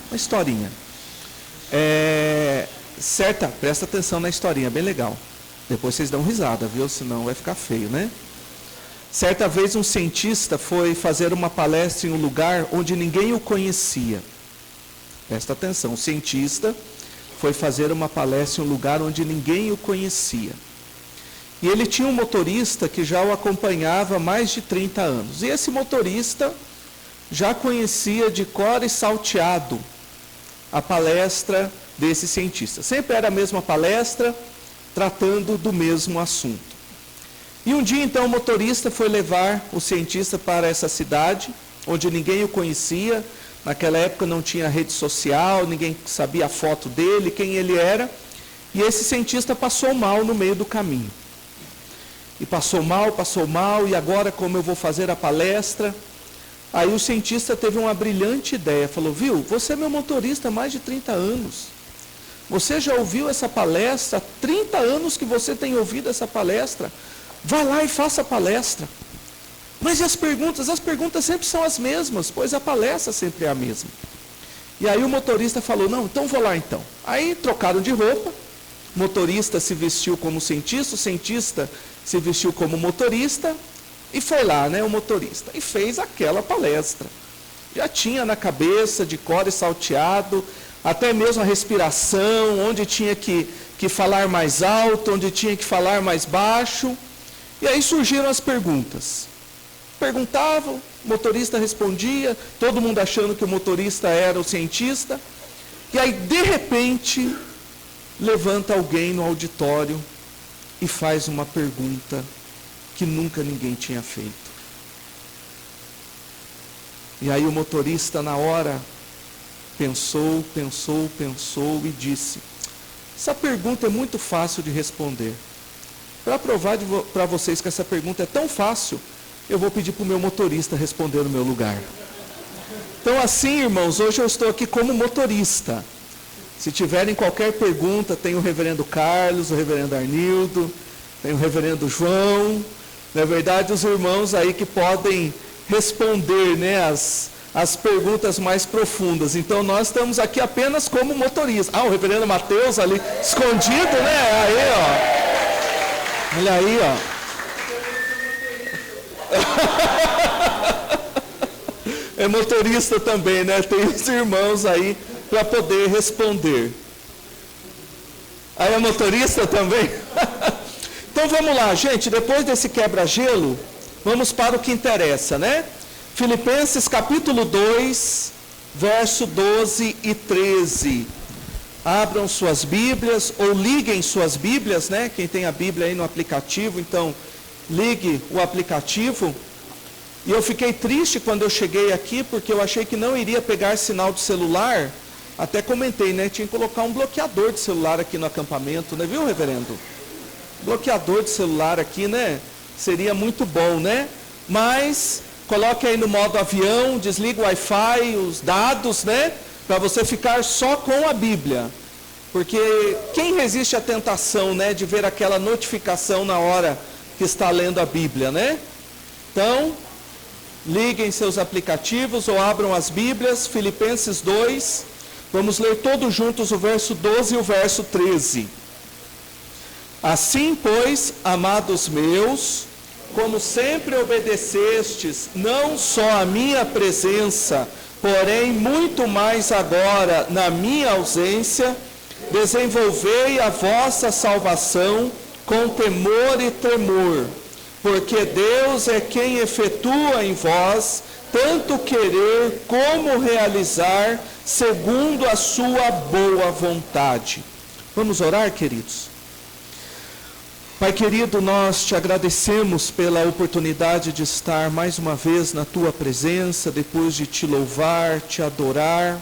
Uma historinha. Presta atenção na historinha, bem legal. Depois vocês dão risada, viu? Senão vai ficar feio, né? Certa vez um cientista foi fazer uma palestra em um lugar onde ninguém o conhecia. Presta atenção, um cientista foi fazer uma palestra em um lugar onde ninguém o conhecia. E ele tinha um motorista que já o acompanhava há mais de 30 anos. E esse motorista já conhecia de cor e salteado a palestra desse cientista. Sempre era a mesma palestra, tratando do mesmo assunto. E um dia, então, o motorista foi levar o cientista para essa cidade, onde ninguém o conhecia. Naquela época não tinha rede social, ninguém sabia a foto dele, quem ele era. E esse cientista passou mal no meio do caminho. E passou mal, e agora como eu vou fazer a palestra? Aí o cientista teve uma brilhante ideia, falou, viu, você é meu motorista há mais de 30 anos. Você já ouviu essa palestra? Há 30 anos que você tem ouvido essa palestra. Vai lá e faça a palestra. Mas e as perguntas? As perguntas sempre são as mesmas, pois a palestra sempre é a mesma. E aí o motorista falou, não, então vou lá então. Aí trocaram de roupa, o motorista se vestiu como cientista, o cientista se vestiu como motorista, e foi lá, né, o motorista, e fez aquela palestra. Já tinha na cabeça, de cor e salteado, até mesmo a respiração, onde tinha que falar mais alto, onde tinha que falar mais baixo. E aí surgiram as perguntas. Perguntavam, o motorista respondia, todo mundo achando que o motorista era o cientista. E aí, de repente, levanta alguém no auditório e faz uma pergunta que nunca ninguém tinha feito. E aí o motorista, na hora, pensou e disse, essa pergunta é muito fácil de responder. Para provar para vocês que essa pergunta é tão fácil, eu vou pedir para o meu motorista responder no meu lugar. Então assim, irmãos, hoje eu estou aqui como motorista. Se tiverem qualquer pergunta, tem o reverendo Carlos, o reverendo Arnildo, tem o reverendo João. Na verdade, os irmãos aí que podem responder, né, as perguntas mais profundas. Então nós estamos aqui apenas como motorista. O reverendo Mateus ali, escondido, né? Aí, ó. Olha aí, ó. É motorista também, né? Tem os irmãos aí para poder responder. Aí é motorista também? Então vamos lá, gente. Depois desse quebra-gelo, vamos para o que interessa, né? Filipenses capítulo 2, verso 12 e 13. Abram suas Bíblias, ou liguem suas Bíblias, né? Quem tem a Bíblia aí no aplicativo, então ligue o aplicativo. E eu fiquei triste quando eu cheguei aqui, porque eu achei que não iria pegar sinal de celular. Até comentei, né? Tinha que colocar um bloqueador de celular aqui no acampamento, né? Viu, reverendo? Bloqueador de celular aqui, né? Seria muito bom, né? Mas coloque aí no modo avião, desliga o Wi-Fi, os dados, né? Para você ficar só com a Bíblia. Porque quem resiste à tentação, né? De ver aquela notificação na hora que está lendo a Bíblia, né? Então, liguem seus aplicativos ou abram as Bíblias, Filipenses 2. Vamos ler todos juntos o verso 12 e o verso 13. Assim, pois, amados meus, como sempre obedecestes, não só a minha presença, porém muito mais agora na minha ausência, desenvolvei a vossa salvação com temor e tremor, porque Deus é quem efetua em vós tanto querer como realizar, segundo a sua boa vontade. Vamos orar, queridos? Pai querido, nós te agradecemos pela oportunidade de estar mais uma vez na tua presença, depois de te louvar, te adorar,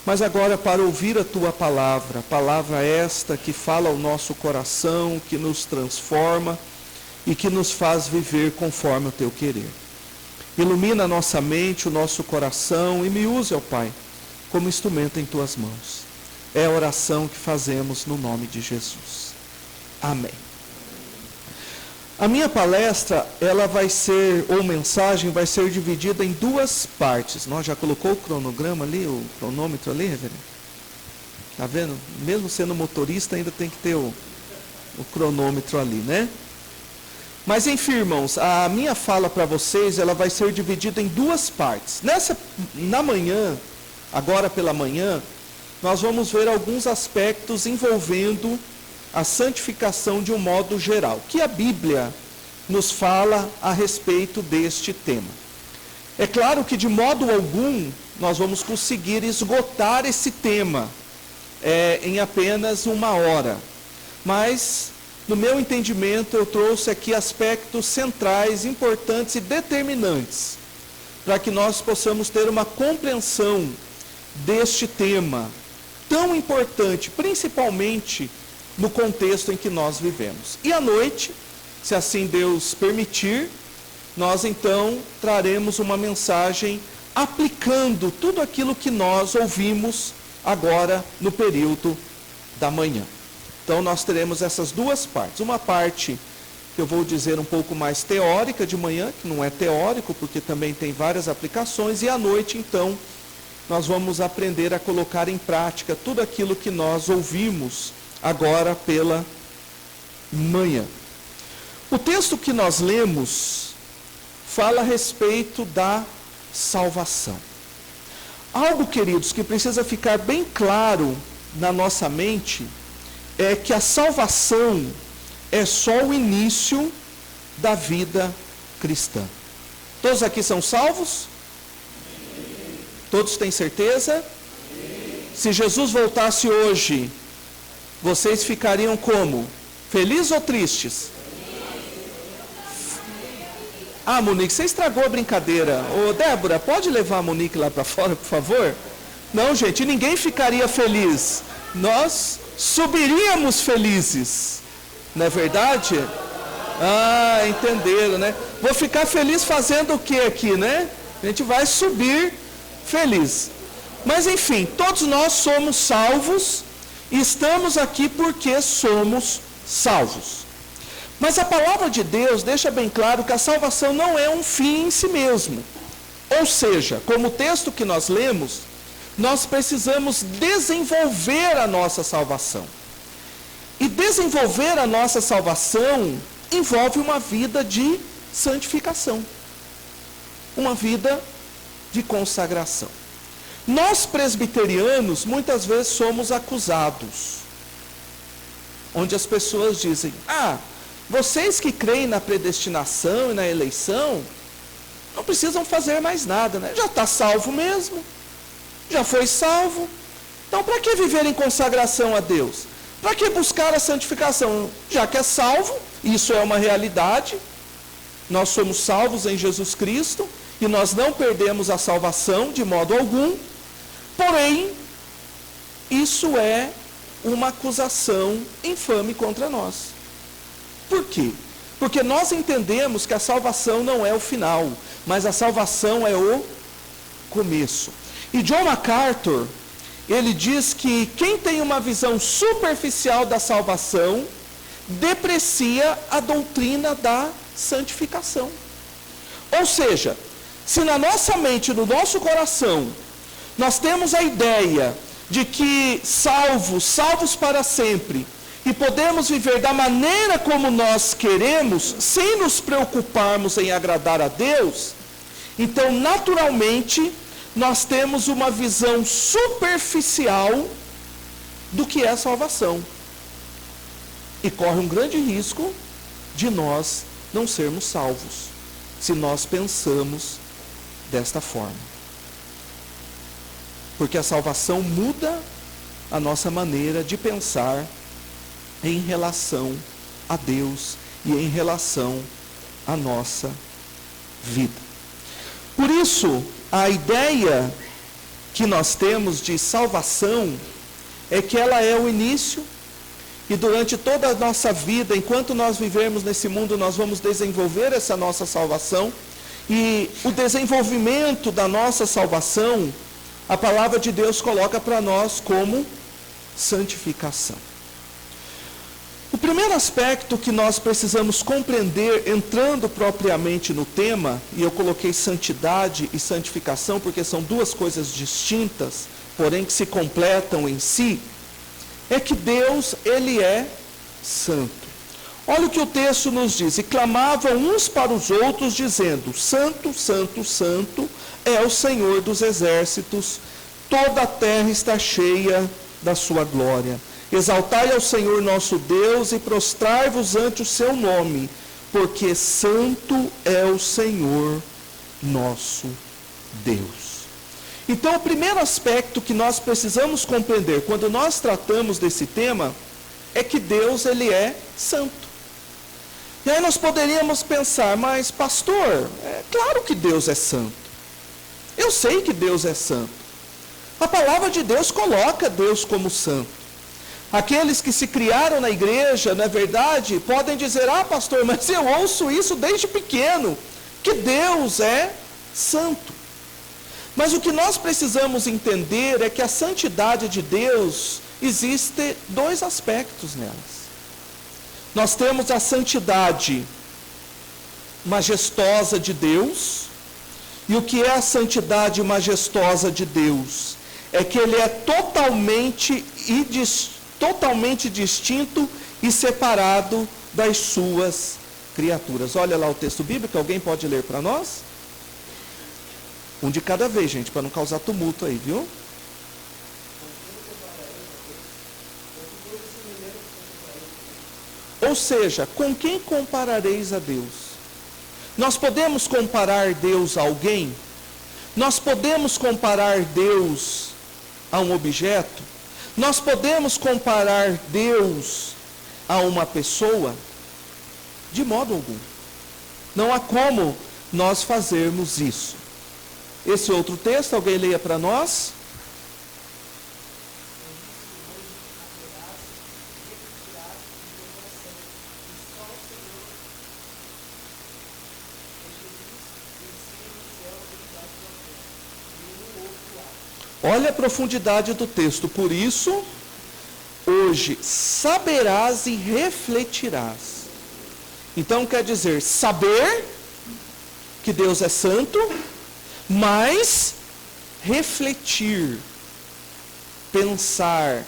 mas agora para ouvir a tua palavra esta que fala ao nosso coração, que nos transforma e que nos faz viver conforme o teu querer. Ilumina a nossa mente, o nosso coração e me use, ó Pai, como instrumento em tuas mãos. É a oração que fazemos no nome de Jesus. Amém. A minha palestra, ela vai ser, ou mensagem, vai ser dividida em duas partes. Nós já colocou o cronograma ali, o cronômetro ali, reverendo? Está vendo? Mesmo sendo motorista, ainda tem que ter o cronômetro ali, né? Mas enfim, irmãos, a minha fala para vocês, ela vai ser dividida em duas partes. Na manhã, agora pela manhã, nós vamos ver alguns aspectos envolvendo a santificação de um modo geral, que a Bíblia nos fala a respeito deste tema. É claro que de modo algum nós vamos conseguir esgotar esse tema em apenas uma hora, mas no meu entendimento eu trouxe aqui aspectos centrais, importantes e determinantes, para que nós possamos ter uma compreensão deste tema tão importante, principalmente no contexto em que nós vivemos. E à noite, se assim Deus permitir, nós então traremos uma mensagem aplicando tudo aquilo que nós ouvimos agora no período da manhã. Então nós teremos essas duas partes. Uma parte que eu vou dizer um pouco mais teórica de manhã, que não é teórico, porque também tem várias aplicações, e à noite então nós vamos aprender a colocar em prática tudo aquilo que nós ouvimos agora pela manhã. O texto que nós lemos fala a respeito da salvação. Algo, queridos, que precisa ficar bem claro na nossa mente é que a salvação é só o início da vida cristã. Todos aqui são salvos? Todos têm certeza? Se Jesus voltasse hoje, vocês ficariam como? Felizes ou tristes? Ah, Monique, você estragou a brincadeira. Ô, Débora, pode levar a Monique lá para fora, por favor? Não, gente, ninguém ficaria feliz. Nós subiríamos felizes. Não é verdade? Ah, entenderam, né? Vou ficar feliz fazendo o que aqui, né? A gente vai subir feliz. Mas enfim, todos nós somos salvos. E estamos aqui porque somos salvos. Mas a palavra de Deus deixa bem claro que a salvação não é um fim em si mesmo. Ou seja, como o texto que nós lemos, nós precisamos desenvolver a nossa salvação. E desenvolver a nossa salvação envolve uma vida de santificação. Uma vida de consagração. Nós presbiterianos muitas vezes somos acusados, onde as pessoas dizem: vocês que creem na predestinação e na eleição, não precisam fazer mais nada, né? Já está salvo mesmo, já foi salvo, então para que viver em consagração a Deus? Para que buscar a santificação? Já que é salvo, isso é uma realidade, nós somos salvos em Jesus Cristo, e nós não perdemos a salvação de modo algum. Porém, isso é uma acusação infame contra nós. Por quê? Porque nós entendemos que a salvação não é o final, mas a salvação é o começo. E John MacArthur, ele diz que quem tem uma visão superficial da salvação, deprecia a doutrina da santificação. Ou seja, se na nossa mente, no nosso coração, nós temos a ideia de que salvos para sempre, e podemos viver da maneira como nós queremos, sem nos preocuparmos em agradar a Deus, então naturalmente nós temos uma visão superficial do que é a salvação. E corre um grande risco de nós não sermos salvos, se nós pensamos desta forma. Porque a salvação muda a nossa maneira de pensar em relação a Deus e em relação à nossa vida. Por isso, a ideia que nós temos de salvação é que ela é o início, e durante toda a nossa vida, enquanto nós vivermos nesse mundo, nós vamos desenvolver essa nossa salvação, e o desenvolvimento da nossa salvação, a palavra de Deus coloca para nós como santificação. O primeiro aspecto que nós precisamos compreender, entrando propriamente no tema, e eu coloquei santidade e santificação, porque são duas coisas distintas, porém que se completam em si, é que Deus, Ele é santo. Olha o que o texto nos diz: e clamavam uns para os outros, dizendo: Santo, Santo, Santo é o Senhor dos exércitos, toda a terra está cheia da sua glória. Exaltai ao Senhor nosso Deus e prostrai-vos ante o seu nome, porque santo é o Senhor nosso Deus. Então, o primeiro aspecto que nós precisamos compreender quando nós tratamos desse tema é que Deus, Ele é santo. E aí nós poderíamos pensar, mas pastor, é claro que Deus é santo. Eu sei que Deus é santo. A palavra de Deus coloca Deus como santo. Aqueles que se criaram na igreja, não é verdade, podem dizer: ah, pastor, mas eu ouço isso desde pequeno, que Deus é santo. Mas o que nós precisamos entender é que a santidade de Deus, existe dois aspectos nelas. Nós temos a santidade majestosa de Deus. E o que é a santidade majestosa de Deus? É que Ele é totalmente distinto e separado das suas criaturas. Olha lá o texto bíblico, alguém pode ler para nós? Um de cada vez, gente, para não causar tumulto aí, viu? Ou seja, com quem comparareis a Deus? Nós podemos comparar Deus a alguém? Nós podemos comparar Deus a um objeto? Nós podemos comparar Deus a uma pessoa? De modo algum. Não há como nós fazermos isso. Esse outro texto, alguém leia para nós? Olha a profundidade do texto. Por isso, hoje, saberás e refletirás. Então, quer dizer, saber que Deus é santo, mas refletir, pensar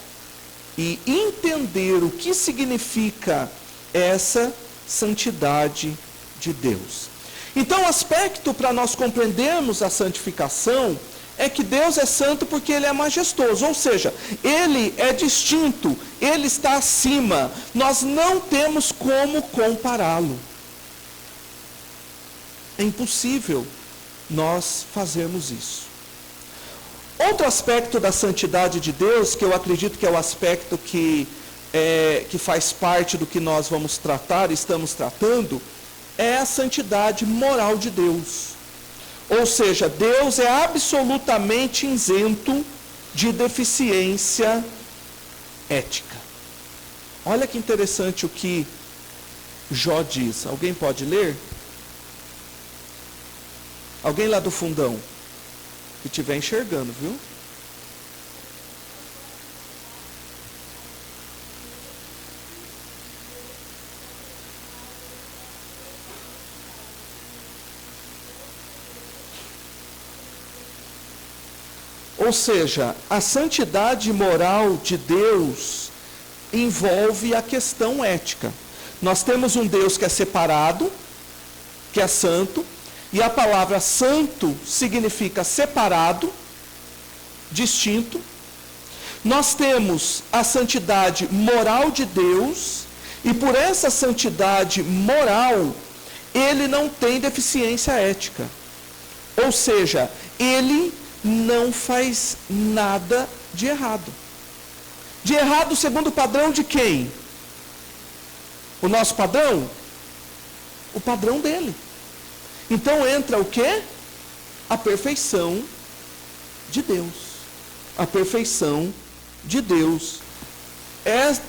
e entender o que significa essa santidade de Deus. Então, o aspecto para nós compreendermos a santificação é que Deus é santo porque Ele é majestoso, ou seja, Ele é distinto, Ele está acima, nós não temos como compará-lo. É impossível nós fazermos isso. Outro aspecto da santidade de Deus, que eu acredito que é o aspecto que faz parte do que nós vamos tratar, estamos tratando, é a santidade moral de Deus. Ou seja, Deus é absolutamente isento de deficiência ética. Olha que interessante o que Jó diz. Alguém pode ler? Alguém lá do fundão que estiver enxergando, viu? Ou seja, a santidade moral de Deus envolve a questão ética. Nós temos um Deus que é separado, que é santo, e a palavra santo significa separado, distinto. Nós temos a santidade moral de Deus, e por essa santidade moral, Ele não tem deficiência ética. Ou seja, Ele não faz nada de errado. De errado segundo o padrão de quem? O nosso padrão? O padrão dele. Então entra o quê? A perfeição de Deus. A perfeição de Deus.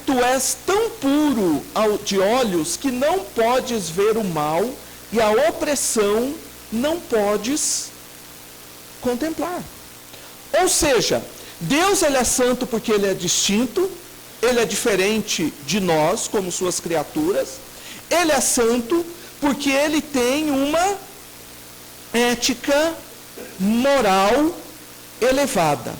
Tu és tão puro de olhos que não podes ver o mal e a opressão não podes contemplar. Ou seja, Deus ele é santo porque ele é distinto, ele é diferente de nós, como suas criaturas. Ele é santo porque ele tem uma ética moral elevada.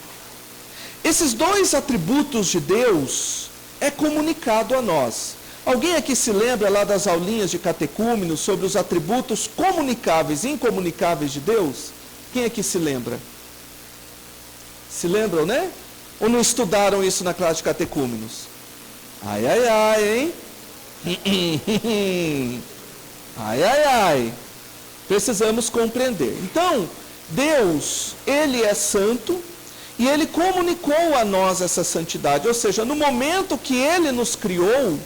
Esses dois atributos de Deus é comunicado a nós. Alguém aqui se lembra lá das aulinhas de catecúmenos sobre os atributos comunicáveis e incomunicáveis de Deus? Quem aqui se lembra? Se lembram, né? Ou não estudaram isso na classe de catecúmenos? Ai, ai, ai, hein? Ai, ai, ai. Precisamos compreender. Então, Deus, ele é santo e ele comunicou a nós essa santidade. Ou seja, no momento que ele nos criou,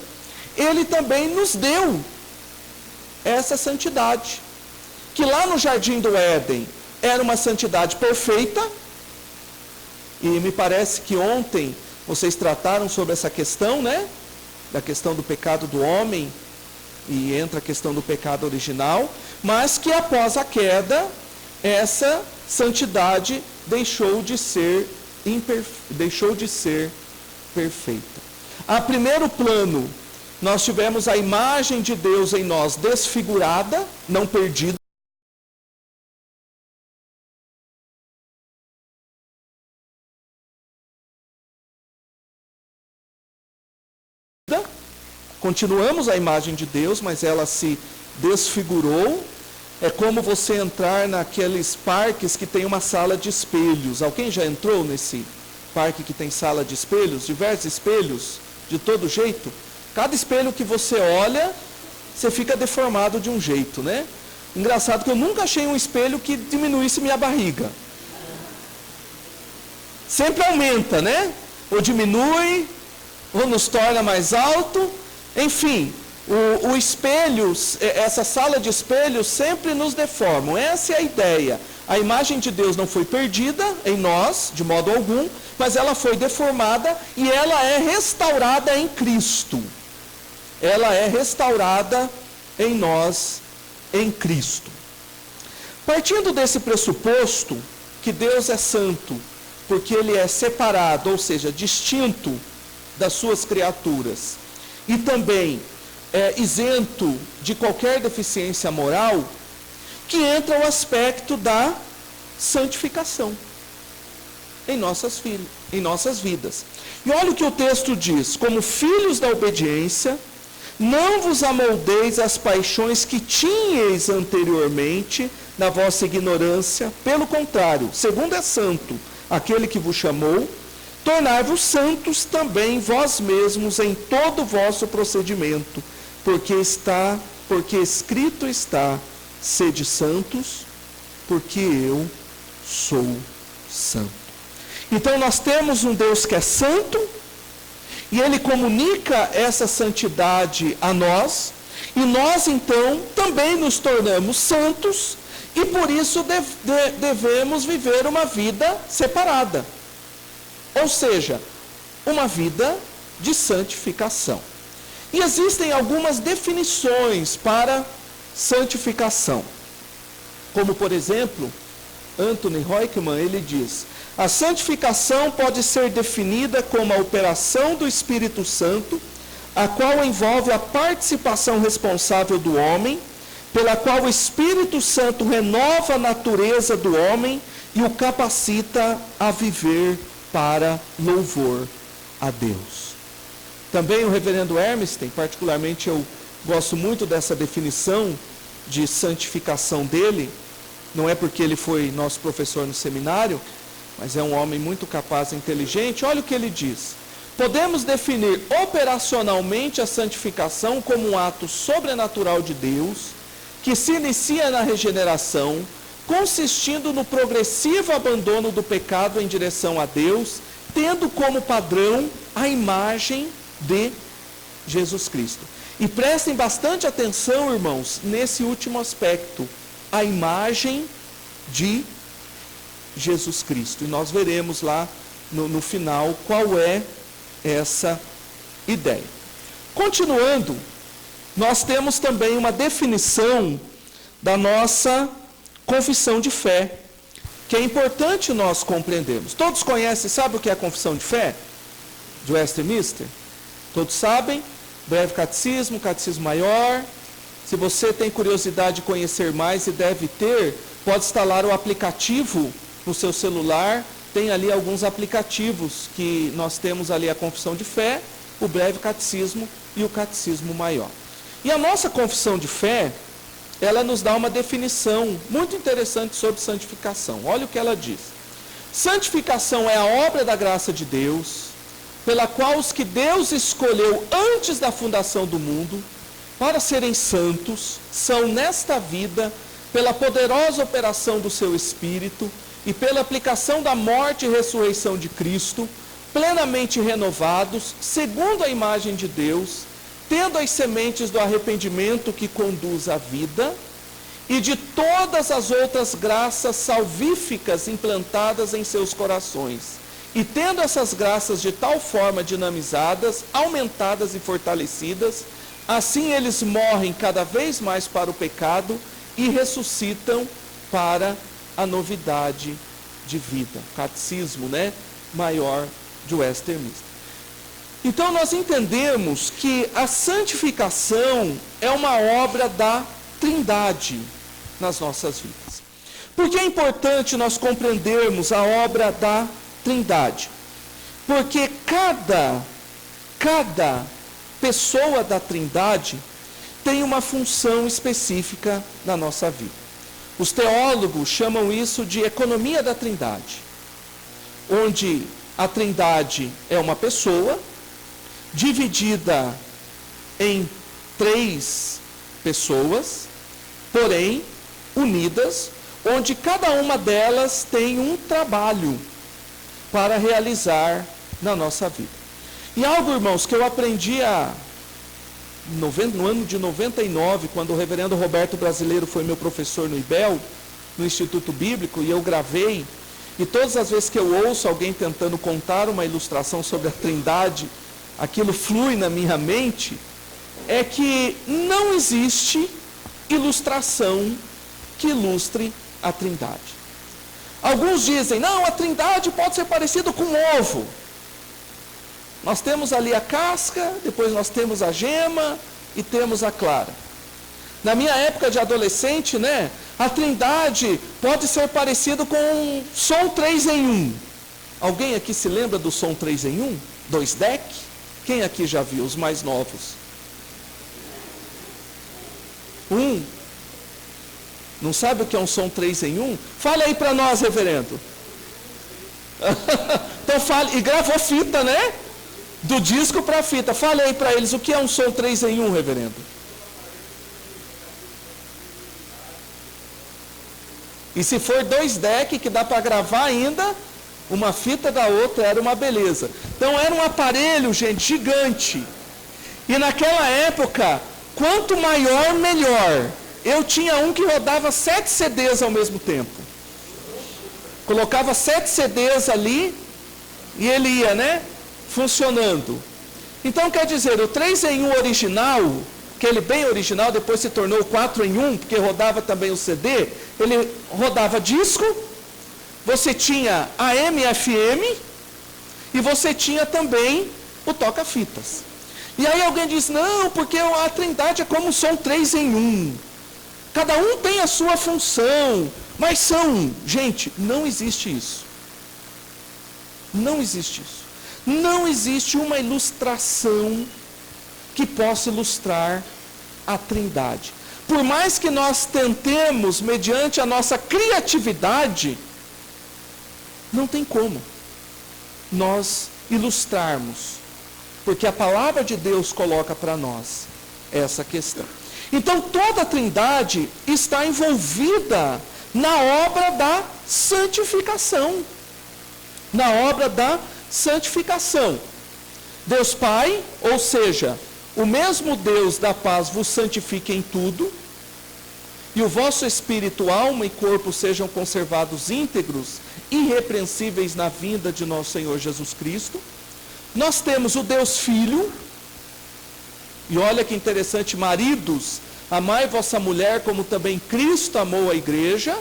ele também nos deu essa santidade. Que lá no Jardim do Éden era uma santidade perfeita. E me parece que ontem vocês trataram sobre essa questão, né? Da questão do pecado do homem. E entra a questão do pecado original. Mas que após a queda, essa santidade deixou de ser perfeita. A primeiro plano, nós tivemos a imagem de Deus em nós desfigurada, não perdida. Continuamos a imagem de Deus, mas ela se desfigurou. É como você entrar naqueles parques que tem uma sala de espelhos. Alguém já entrou nesse parque que tem sala de espelhos? Diversos espelhos, de todo jeito. Cada espelho que você olha, você fica deformado de um jeito, né? Engraçado que eu nunca achei um espelho que diminuísse minha barriga. Sempre aumenta, né? Ou diminui, ou nos torna mais alto. Enfim, o espelho, essa sala de espelhos sempre nos deformam. Essa é a ideia. A imagem de Deus não foi perdida em nós, de modo algum, mas ela foi deformada e ela é restaurada em Cristo. Ela é restaurada em nós, em Cristo. Partindo desse pressuposto, que Deus é santo, porque ele é separado, ou seja, distinto das suas criaturas, e também isento de qualquer deficiência moral, que entra o aspecto da santificação em nossas vidas. E olha o que o texto diz: como filhos da obediência, não vos amoldeis às paixões que tinhais anteriormente na vossa ignorância, pelo contrário, segundo é santo aquele que vos chamou, tornai-vos santos também vós mesmos em todo o vosso procedimento, porque escrito está: sede santos, porque eu sou santo. Então nós temos um Deus que é santo, e ele comunica essa santidade a nós, e nós então também nos tornamos santos, e por isso devemos viver uma vida separada. Ou seja, uma vida de santificação. E existem algumas definições para santificação. Como, por exemplo, Anthony Reutemann, ele diz: a santificação pode ser definida como a operação do Espírito Santo, a qual envolve a participação responsável do homem, pela qual o Espírito Santo renova a natureza do homem e o capacita a viver para louvor a Deus. Também o reverendo Hermsten, particularmente eu gosto muito dessa definição de santificação dele, não é porque ele foi nosso professor no seminário, mas é um homem muito capaz e inteligente. Olha o que ele diz: podemos definir operacionalmente a santificação como um ato sobrenatural de Deus, que se inicia na regeneração, consistindo no progressivo abandono do pecado em direção a Deus, tendo como padrão a imagem de Jesus Cristo. E prestem bastante atenção, irmãos, nesse último aspecto, a imagem de Jesus Cristo. E nós veremos lá no final qual é essa ideia. Continuando, nós temos também uma definição da nossa confissão de fé, que é importante nós compreendermos. Todos conhecem, sabe o que é a confissão de fé? De Westminster? Todos sabem, breve catecismo, catecismo maior. Se você tem curiosidade de conhecer mais e deve ter, pode instalar o aplicativo no seu celular. Tem ali alguns aplicativos que nós temos ali a confissão de fé, o breve catecismo e o catecismo maior. E a nossa confissão de fé, ela nos dá uma definição muito interessante sobre santificação. Olha o que ela diz. Santificação é a obra da graça de Deus, pela qual os que Deus escolheu antes da fundação do mundo, para serem santos, são nesta vida, pela poderosa operação do seu Espírito e pela aplicação da morte e ressurreição de Cristo, plenamente renovados, segundo a imagem de Deus, tendo as sementes do arrependimento que conduz à vida e de todas as outras graças salvíficas implantadas em seus corações. E tendo essas graças de tal forma dinamizadas, aumentadas e fortalecidas, assim eles morrem cada vez mais para o pecado e ressuscitam para a novidade de vida. Catecismo, maior de Westminster. Então nós entendemos que a santificação é uma obra da Trindade nas nossas vidas. Por que é importante nós compreendermos a obra da Trindade? Porque cada pessoa da Trindade tem uma função específica na nossa vida. Os teólogos chamam isso de economia da Trindade, onde a Trindade é uma pessoa dividida em 3 pessoas, porém unidas, onde cada uma delas tem um trabalho para realizar na nossa vida. E algo, irmãos, que eu aprendi no ano de 99, quando o reverendo Roberto Brasileiro foi meu professor no IBEL, no Instituto Bíblico, e eu gravei, e todas as vezes que eu ouço alguém tentando contar uma ilustração sobre a Trindade, aquilo flui na minha mente, é que não existe ilustração que ilustre a Trindade. Alguns dizem, não, a Trindade pode ser parecida com um ovo. Nós temos ali a casca, depois nós temos a gema e temos a clara. Na minha época de adolescente, a Trindade pode ser parecida com um som 3 em 1. Alguém aqui se lembra do som 3 em 1? 2 deck? Quem aqui já viu, os mais novos? Não sabe o que é um som 3 em 1? Fale aí para nós, reverendo. Então fale, e gravou fita, do disco para a fita. Fale aí para eles o que é um som 3 em 1, reverendo. E se for 2 deck, que dá para gravar ainda, uma fita da outra, era uma beleza. Então era um aparelho, gente, gigante. E naquela época, quanto maior, melhor. Eu tinha um que rodava 7 CDs ao mesmo tempo. Colocava 7 CDs ali e ele ia, funcionando. Então quer dizer, o 3 em 1 original, aquele bem original, depois se tornou 4 em 1, porque rodava também o CD, ele rodava disco, você tinha AM e FM, e você tinha também o toca-fitas. E aí alguém diz, não, porque a Trindade é como um som 3 em 1. Cada um tem a sua função, mas gente, não existe isso. Não existe isso. Não existe uma ilustração que possa ilustrar a Trindade. Por mais que nós tentemos, mediante a nossa criatividade, não tem como nós ilustrarmos, porque a palavra de Deus coloca para nós essa questão. Então toda a Trindade está envolvida na obra da santificação. Na obra da santificação. Deus Pai, ou seja, o mesmo Deus da paz vos santifique em tudo, e o vosso espírito, alma e corpo sejam conservados íntegros, irrepreensíveis na vinda de nosso Senhor Jesus Cristo. Nós temos o Deus Filho, e olha que interessante, maridos, amai vossa mulher como também Cristo amou a igreja,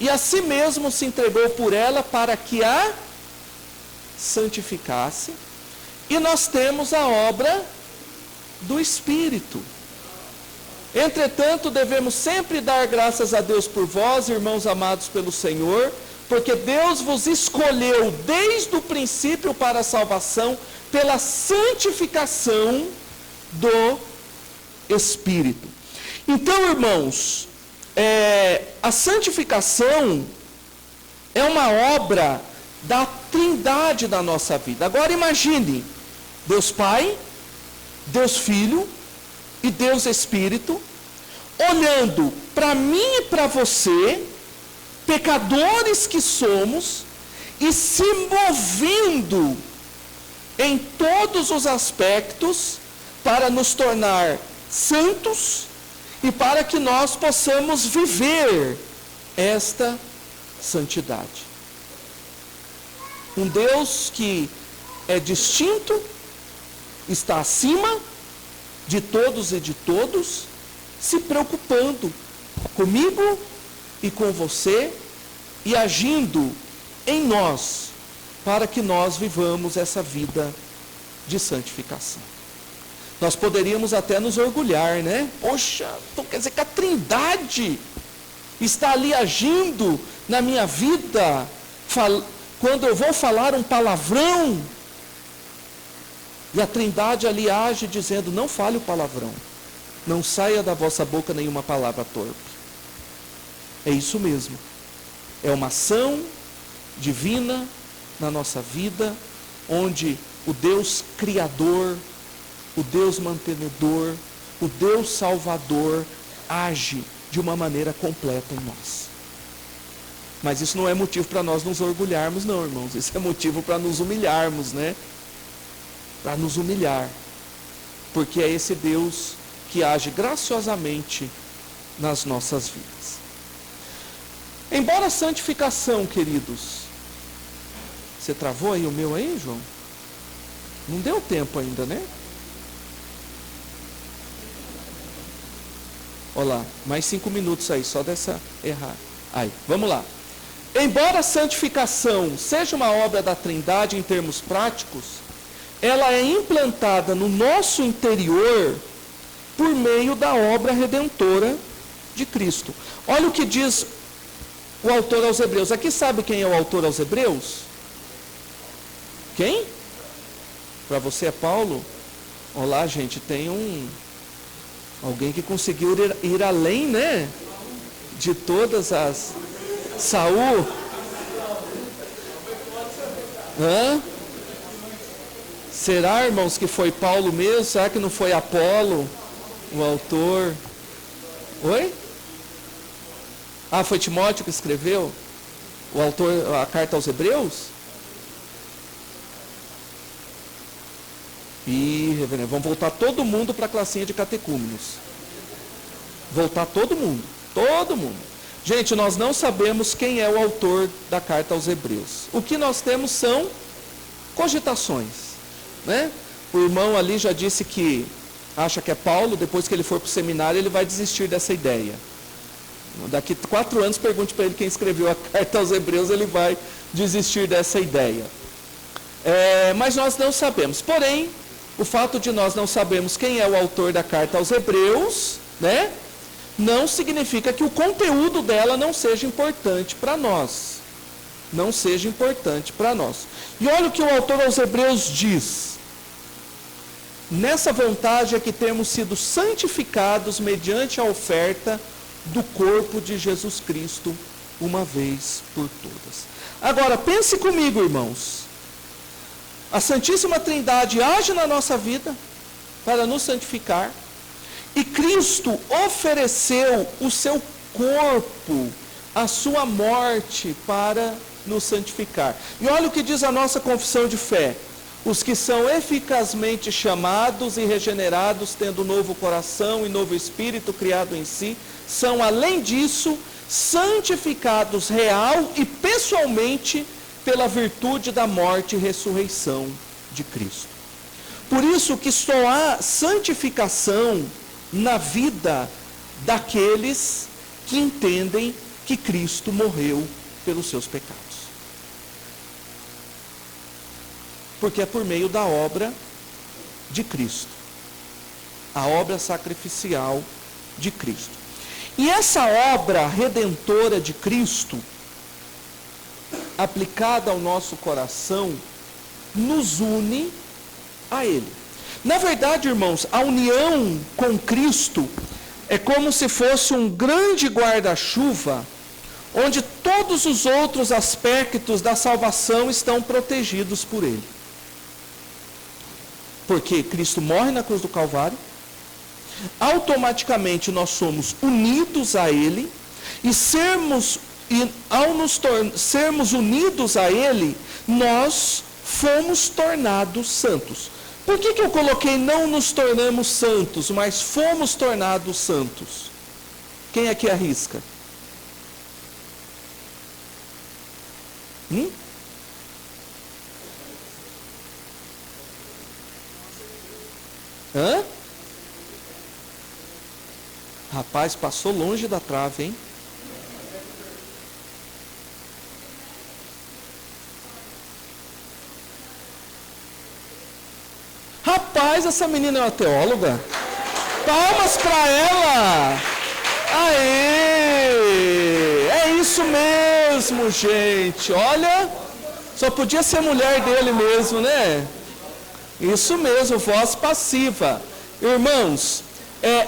e a si mesmo se entregou por ela para que a santificasse, E nós temos a obra do Espírito. Entretanto, devemos sempre dar graças a Deus por vós, irmãos amados pelo Senhor, porque Deus vos escolheu desde o princípio para a salvação, pela santificação do Espírito. Então, irmãos, a santificação é uma obra da Trindade da nossa vida. Agora imagine, Deus Pai, Deus Filho e Deus Espírito, olhando para mim e para você, pecadores que somos, e se movendo em todos os aspectos para nos tornar santos e para que nós possamos viver esta santidade. Um Deus que é distinto, está acima de todos e de todos, se preocupando comigo e com você e agindo em nós para que nós vivamos essa vida de santificação. Nós poderíamos até nos orgulhar, né? Poxa, então quer dizer que a Trindade está ali agindo na minha vida, quando eu vou falar um palavrão, e a Trindade ali age dizendo, não fale o palavrão, não saia da vossa boca nenhuma palavra torpe. É isso mesmo, é uma ação divina na nossa vida, onde o Deus Criador, o Deus mantenedor, o Deus Salvador, age de uma maneira completa em nós. Mas isso não é motivo para nós nos orgulharmos, não, irmãos. Isso é motivo para nos humilharmos, né? Para nos humilhar. Porque é esse Deus que age graciosamente nas nossas vidas. Embora a santificação, queridos... Você travou aí o meu aí, João? Não deu tempo ainda, né? Olha lá, mais 5 minutos aí, só dessa errar. Aí, vamos lá. Embora a santificação seja uma obra da Trindade em termos práticos, ela é implantada no nosso interior por meio da obra redentora de Cristo. Olha o que diz o autor aos Hebreus. Aqui sabe quem é o autor aos Hebreus? Quem? Para você é Paulo? Olá, gente, tem alguém que conseguiu ir além, né? De todas as... Saul? Hã? Será, irmãos, que foi Paulo mesmo? Será que não foi Apolo, o autor? Oi? Ah, foi Timóteo que escreveu? O autor, a carta aos Hebreus? Ih, reverendo, vamos voltar todo mundo para a classinha de catecúmenos. Voltar todo mundo. Todo mundo. Gente, nós não sabemos quem é o autor da carta aos Hebreus. O que nós temos são cogitações, né? O irmão ali já disse que acha que é Paulo, depois que ele for para o seminário, ele vai desistir dessa ideia. Daqui 4 anos, pergunte para ele quem escreveu a carta aos Hebreus, ele vai desistir dessa ideia. Mas nós não sabemos. Porém, o fato de nós não sabermos quem é o autor da carta aos Hebreus, né, não significa que o conteúdo dela não seja importante para nós. Não seja importante para nós. E olha o que o autor aos Hebreus diz. Nessa vantagem é que temos sido santificados mediante a oferta do corpo de Jesus Cristo, uma vez por todas. Agora, pense comigo, irmãos. A Santíssima Trindade age na nossa vida para nos santificar. E Cristo ofereceu o seu corpo, a sua morte para nos santificar. E olha o que diz a nossa confissão de fé. Os que são eficazmente chamados e regenerados, tendo novo coração e novo espírito criado em si, são, além disso, santificados real e pessoalmente pela virtude da morte e ressurreição de Cristo. Por isso que só há santificação na vida daqueles que entendem que Cristo morreu pelos seus pecados. Porque é por meio da obra de Cristo. A obra sacrificial de Cristo. E essa obra redentora de Cristo, aplicada ao nosso coração, nos une a Ele. Na verdade, irmãos, a união com Cristo é como se fosse um grande guarda-chuva, onde todos os outros aspectos da salvação estão protegidos por Ele. Porque Cristo morre na cruz do Calvário, automaticamente nós somos unidos a Ele, e ao sermos unidos a Ele, nós fomos tornados santos. Por que eu coloquei não nos tornamos santos, mas fomos tornados santos? Quem aqui arrisca? Hã? Rapaz, passou longe da trave, hein? Rapaz, essa menina é uma teóloga. Palmas para ela. Aê! É isso mesmo, gente. Olha, só podia ser mulher dele mesmo, né? Isso mesmo, voz passiva. Irmãos,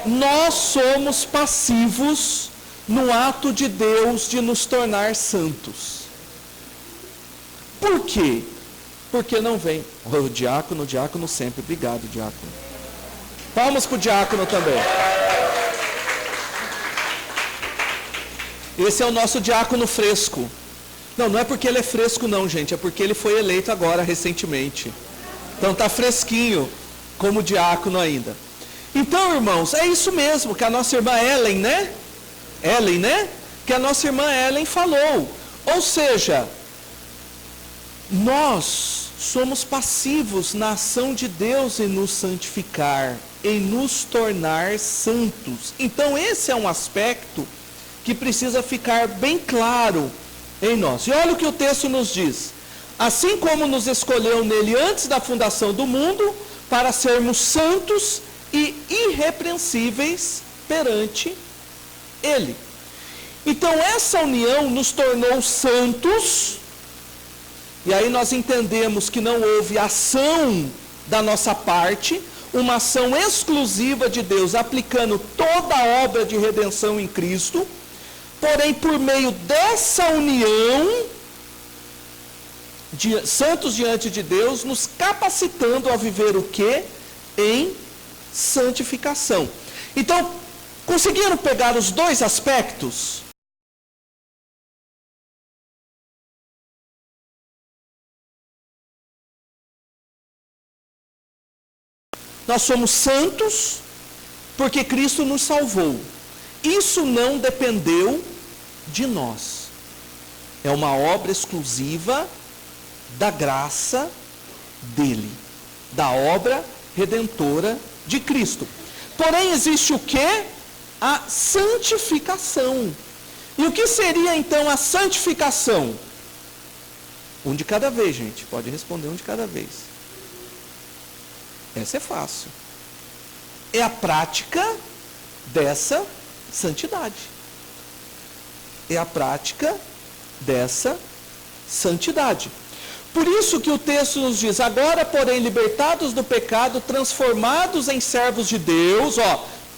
nós somos passivos no ato de Deus de nos tornar santos. Por quê? Porque não vem. O diácono sempre. Obrigado, diácono. Palmas para o diácono também. Esse é o nosso diácono fresco. Não é porque ele é fresco não, gente. É porque ele foi eleito agora, recentemente. Então está fresquinho, como diácono ainda. Então, irmãos, é isso mesmo que a nossa irmã Ellen, né? Que a nossa irmã Ellen falou. Ou seja, nós somos passivos na ação de Deus em nos santificar, em nos tornar santos. Então esse é um aspecto que precisa ficar bem claro em nós. E olha o que o texto nos diz. Assim como nos escolheu nele antes da fundação do mundo, para sermos santos e irrepreensíveis perante ele. Então essa união nos tornou santos. E aí nós entendemos que não houve ação da nossa parte, uma ação exclusiva de Deus, aplicando toda a obra de redenção em Cristo, porém por meio dessa união, santos diante de Deus, nos capacitando a viver o quê? Em santificação. Então, conseguiram pegar os dois aspectos? Nós somos santos porque Cristo nos salvou. Isso não dependeu de nós. É uma obra exclusiva da graça dele, da obra redentora de Cristo. Porém, existe o quê? A santificação. E o que seria então a santificação? Um de cada vez, gente. Pode responder um de cada vez. Essa é fácil. É a prática dessa santidade. É a prática dessa santidade. Por isso que o texto nos diz, agora, porém, libertados do pecado, transformados em servos de Deus,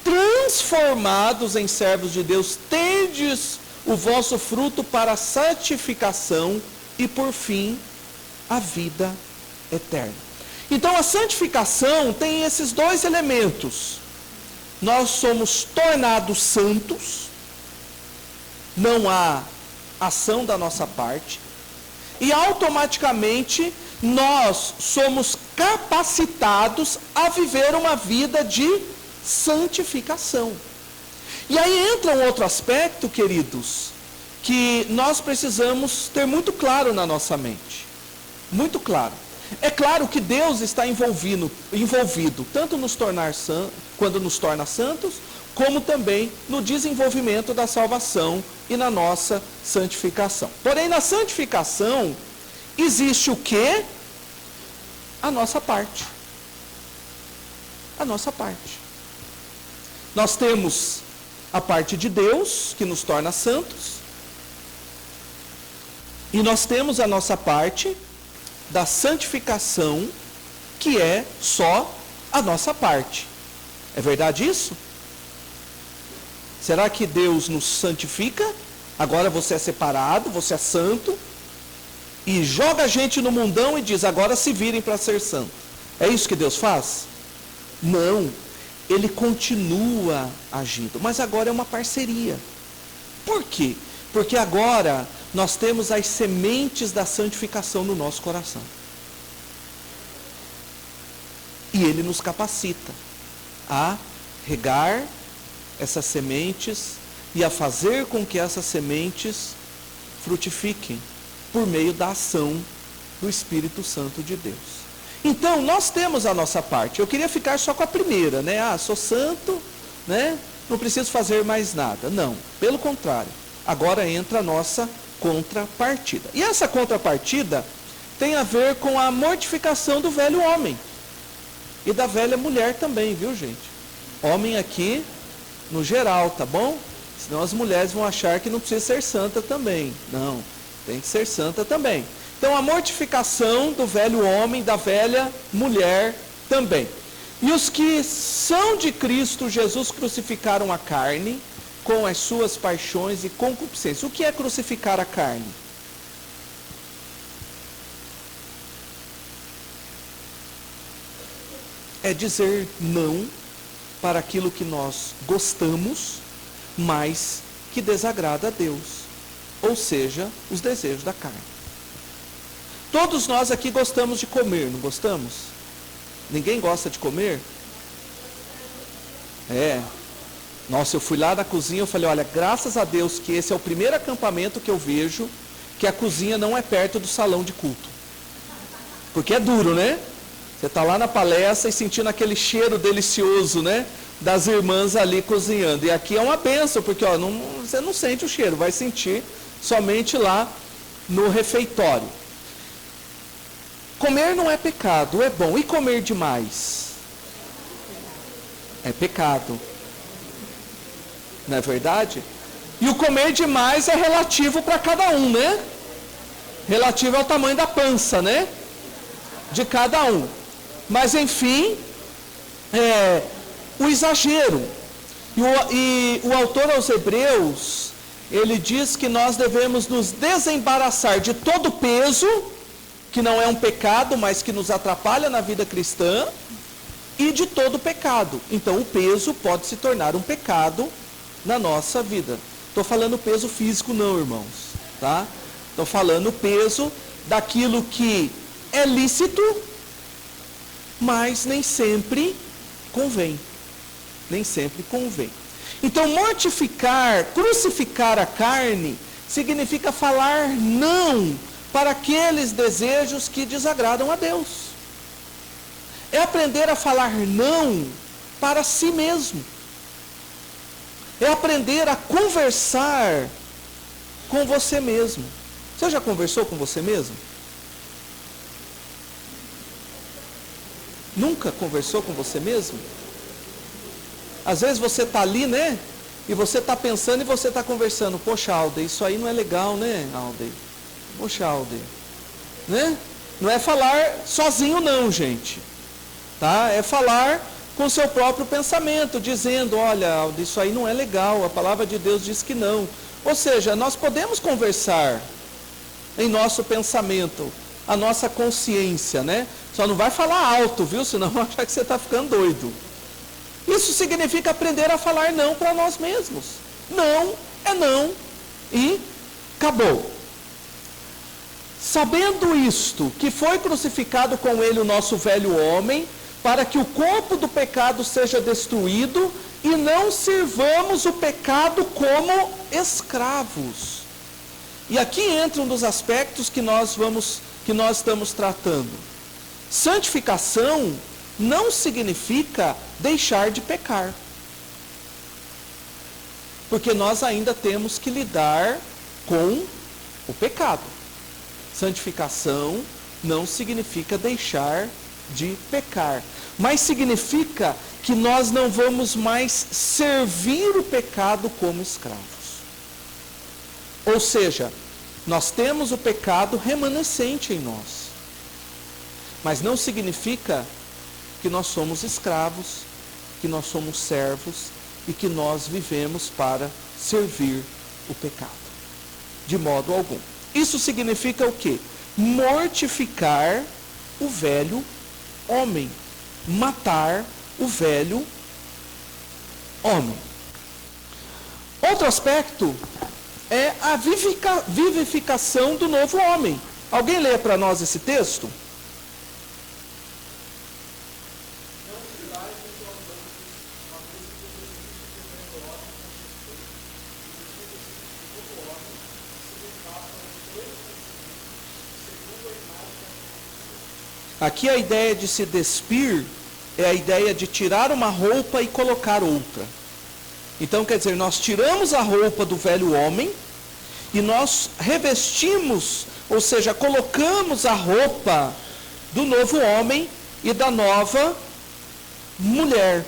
transformados em servos de Deus, tendes o vosso fruto para a santificação e, por fim, a vida eterna. Então, a santificação tem esses dois elementos. Nós somos tornados santos, não há ação da nossa parte, e automaticamente nós somos capacitados a viver uma vida de santificação. E aí entra um outro aspecto, queridos, que nós precisamos ter muito claro na nossa mente. Muito claro. É claro que Deus está envolvido tanto nos tornar quando nos torna santos, como também no desenvolvimento da salvação e na nossa santificação. Porém, na santificação, existe o quê? a nossa parte. A nossa parte. Nós temos a parte de Deus, que nos torna santos, e nós temos a nossa parte da santificação, que é só a nossa parte. É verdade isso? Será que Deus nos santifica? Agora você é separado, você é santo, e joga a gente no mundão e diz, agora se virem para ser santo. É isso que Deus faz? Não. Ele continua agindo, mas agora é uma parceria. Por quê? Porque agora nós temos as sementes da santificação no nosso coração. E Ele nos capacita a regar essas sementes e a fazer com que essas sementes frutifiquem por meio da ação do Espírito Santo de Deus. Então, nós temos a nossa parte. Eu queria ficar só com a primeira, né? Sou santo, né? Não preciso fazer mais nada. Não, pelo contrário. Agora entra a nossa contrapartida. E essa contrapartida tem a ver com a mortificação do velho homem. E da velha mulher também, viu, gente? Homem aqui, no geral, tá bom? Senão as mulheres vão achar que não precisa ser santa também. Não, tem que ser santa também. Então, a mortificação do velho homem, da velha mulher também. E os que são de Cristo Jesus crucificaram a carne com as suas paixões e concupiscências. O que é crucificar a carne? É dizer não para aquilo que nós gostamos, mas que desagrada a Deus. Ou seja, os desejos da carne. Todos nós aqui gostamos de comer, não gostamos? Ninguém gosta de comer? Nossa, eu fui lá na cozinha, eu falei, olha, graças a Deus que esse é o primeiro acampamento que eu vejo que a cozinha não é perto do salão de culto. Porque é duro, né? Você está lá na palestra e sentindo aquele cheiro delicioso, né? Das irmãs ali cozinhando. E aqui é uma bênção, porque você não sente o cheiro, vai sentir somente lá no refeitório. Comer não é pecado, é bom. E comer demais? É pecado. Não é verdade? E o comer demais é relativo para cada um, né? Relativo ao tamanho da pança, né? De cada um. Mas, enfim, o exagero. E o autor aos Hebreus, ele diz que nós devemos nos desembaraçar de todo peso, que não é um pecado, mas que nos atrapalha na vida cristã, e de todo pecado. Então, o peso pode se tornar um pecado na nossa vida. Estou falando peso físico não, irmãos. Tá? Estou falando peso daquilo que é lícito, mas nem sempre convém. Nem sempre convém. Então, mortificar, crucificar a carne, significa falar não para aqueles desejos que desagradam a Deus. É aprender a falar não para si mesmo. É aprender a conversar com você mesmo. Você já conversou com você mesmo? Nunca conversou com você mesmo? Às vezes você está ali, né? E você está pensando e você está conversando. Poxa, Alder, isso aí não é legal, né, Alder? Poxa, Alder. Né? Não é falar sozinho não, gente. Tá? É falar com o seu próprio pensamento, dizendo, olha, Alder, isso aí não é legal. A palavra de Deus diz que não. Ou seja, nós podemos conversar em nosso pensamento, a nossa consciência, né? Só não vai falar alto, viu? Senão vai achar que você está ficando doido. Isso significa aprender a falar não para nós mesmos. Não é não e acabou. Sabendo isto, que foi crucificado com ele o nosso velho homem, para que o corpo do pecado seja destruído e não sirvamos o pecado como escravos. E aqui entra um dos aspectos que nós estamos tratando. Santificação não significa deixar de pecar. Porque nós ainda temos que lidar com o pecado. Santificação não significa deixar de pecar. Mas significa que nós não vamos mais servir o pecado como escravos. Ou seja, nós temos o pecado remanescente em nós. Mas não significa que nós somos escravos, que nós somos servos e que nós vivemos para servir o pecado. De modo algum. Isso significa o quê? Mortificar o velho homem. Matar o velho homem. Outro aspecto é a vivificação do novo homem. Alguém lê para nós esse texto? Aqui a ideia de se despir é a ideia de tirar uma roupa e colocar outra. Então, quer dizer, nós tiramos a roupa do velho homem e nós revestimos, ou seja, colocamos a roupa do novo homem e da nova mulher.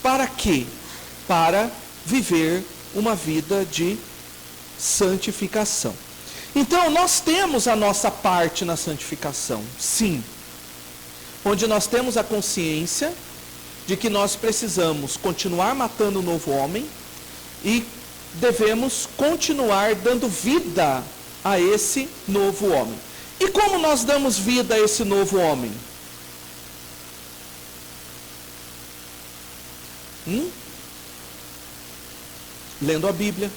Para quê? Para viver uma vida de santificação. Então, nós temos a nossa parte na santificação, sim. Onde nós temos a consciência de que nós precisamos continuar matando o novo homem e devemos continuar dando vida a esse novo homem. E como nós damos vida a esse novo homem? Lendo a Bíblia,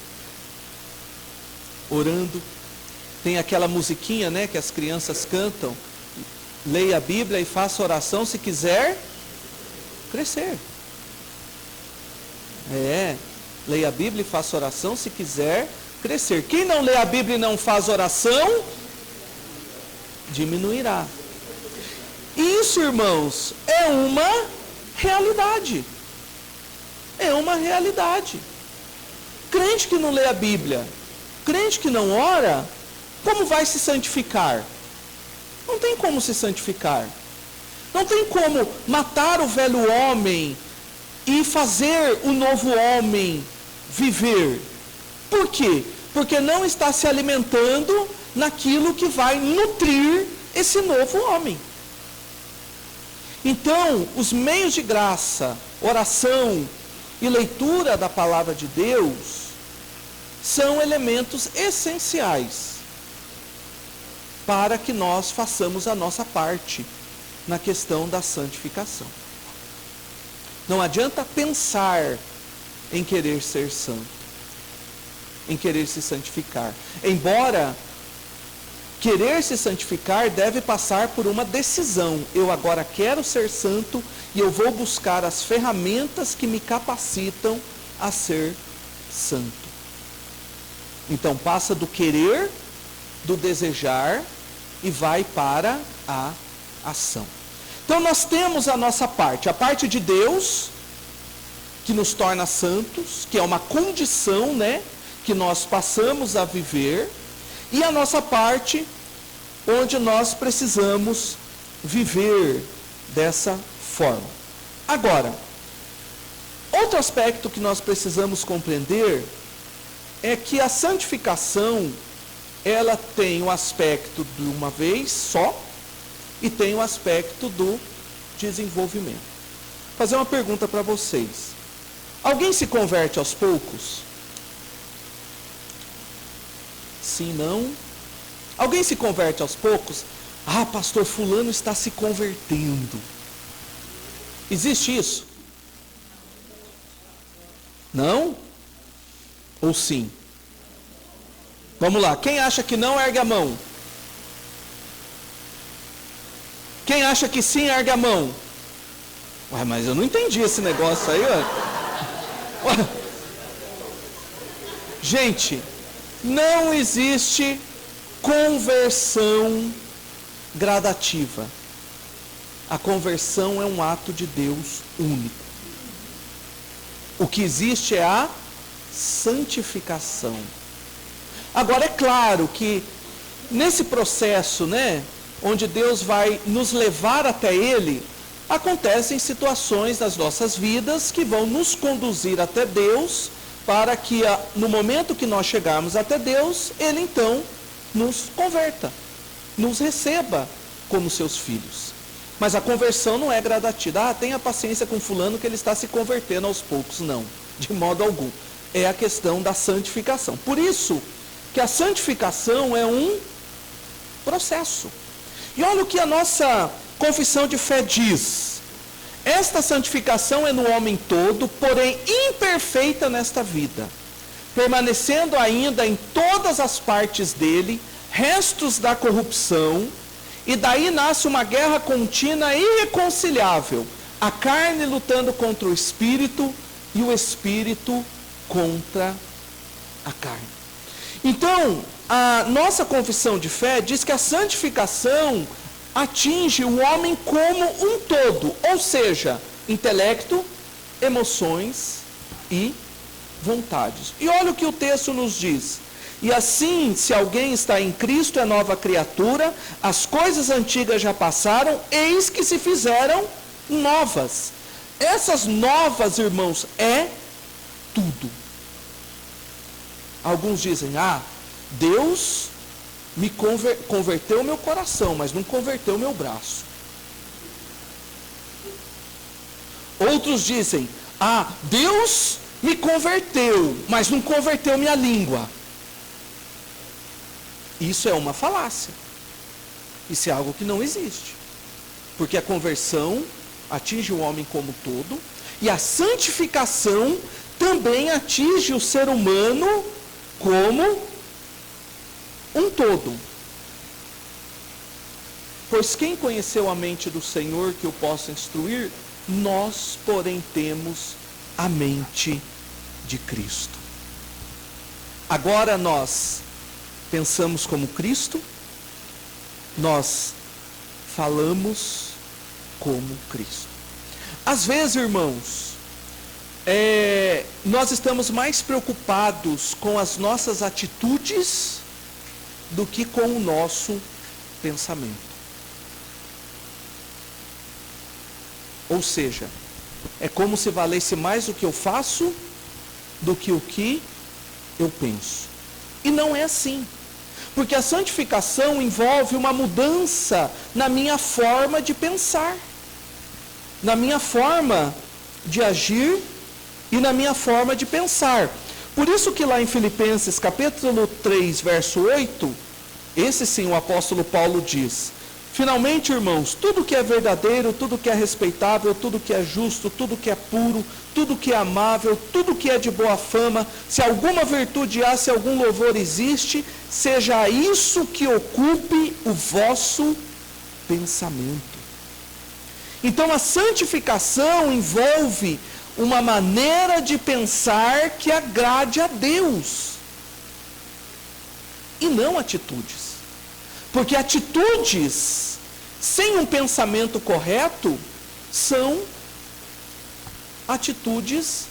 orando. Tem aquela musiquinha, né, que as crianças cantam. Leia a Bíblia e faça oração se quiser crescer. Leia a Bíblia e faça oração se quiser crescer. Quem não lê a Bíblia e não faz oração, diminuirá. Isso, irmãos, é uma realidade. É uma realidade. Crente que não lê a Bíblia, crente que não ora, como vai se santificar? Não tem como se santificar. Não tem como matar o velho homem e fazer o novo homem viver. Por quê? Porque não está se alimentando naquilo que vai nutrir esse novo homem. Então, os meios de graça, oração e leitura da palavra de Deus são elementos essenciais para que nós façamos a nossa parte na questão da santificação. Não adianta pensar em querer ser santo, em querer se santificar. Embora querer se santificar deve passar por uma decisão. Eu agora quero ser santo e eu vou buscar as ferramentas que me capacitam a ser santo. Então passa do querer, do desejar e vai para a ação. Então nós temos a nossa parte, a parte de Deus, que nos torna santos, que é uma condição, né, que nós passamos a viver, e a nossa parte, onde nós precisamos viver dessa forma. Agora, outro aspecto que nós precisamos compreender é que a santificação, ela tem o aspecto de uma vez só e tem o aspecto do desenvolvimento. Vou fazer uma pergunta para vocês. Alguém se converte aos poucos? Sim, não? Alguém se converte aos poucos? Ah, pastor, fulano está se convertendo. Existe isso? Não? Ou sim? Vamos lá, quem acha que não, ergue a mão. Quem acha que sim, ergue a mão. Ué, mas eu não entendi esse negócio aí, ó. Ué. Gente, não existe conversão gradativa. A conversão é um ato de Deus único. O que existe é a santificação. Agora, é claro que nesse processo, né, onde Deus vai nos levar até Ele, acontecem situações nas nossas vidas que vão nos conduzir até Deus, para que no momento que nós chegarmos até Deus, Ele então nos converta, nos receba como seus filhos. Mas a conversão não é gradativa. Tenha paciência com fulano que ele está se convertendo aos poucos. Não, de modo algum. É a questão da santificação. Por isso que a santificação é um processo. E olha o que a nossa confissão de fé diz. Esta santificação é no homem todo, porém imperfeita nesta vida, permanecendo ainda em todas as partes dele restos da corrupção, e daí nasce uma guerra contínua e irreconciliável, a carne lutando contra o espírito e o espírito contra a carne. Então, a nossa confissão de fé diz que a santificação atinge o homem como um todo, ou seja, intelecto, emoções e vontades. E olha o que o texto nos diz. E assim, se alguém está em Cristo, é nova criatura, as coisas antigas já passaram, eis que se fizeram novas. Essas novas, irmãos, é tudo. Alguns dizem, Deus me converteu meu coração, mas não converteu meu braço. Outros dizem, Deus me converteu, mas não converteu minha língua. Isso é uma falácia. Isso é algo que não existe. Porque a conversão atinge o homem como todo, e a santificação também atinge o ser humano como um todo. Pois quem conheceu a mente do Senhor que o possa instruir? Nós, porém, temos a mente de Cristo. Agora nós pensamos como Cristo, nós falamos como Cristo. Às vezes, irmãos, nós estamos mais preocupados com as nossas atitudes do que com o nosso pensamento. Ou seja, é como se valesse mais o que eu faço do que o que eu penso. E não é assim. Porque a santificação envolve uma mudança na minha forma de pensar, na minha forma de agir e na minha forma de pensar. Por isso que lá em Filipenses capítulo 3, verso 8, esse sim o apóstolo Paulo diz: finalmente, irmãos, tudo que é verdadeiro, tudo que é respeitável, tudo que é justo, tudo que é puro, tudo que é amável, tudo que é de boa fama, se alguma virtude há, se algum louvor existe, seja isso que ocupe o vosso pensamento. Então a santificação envolve uma maneira de pensar que agrade a Deus, e não atitudes. Porque atitudes sem um pensamento correto são atitudes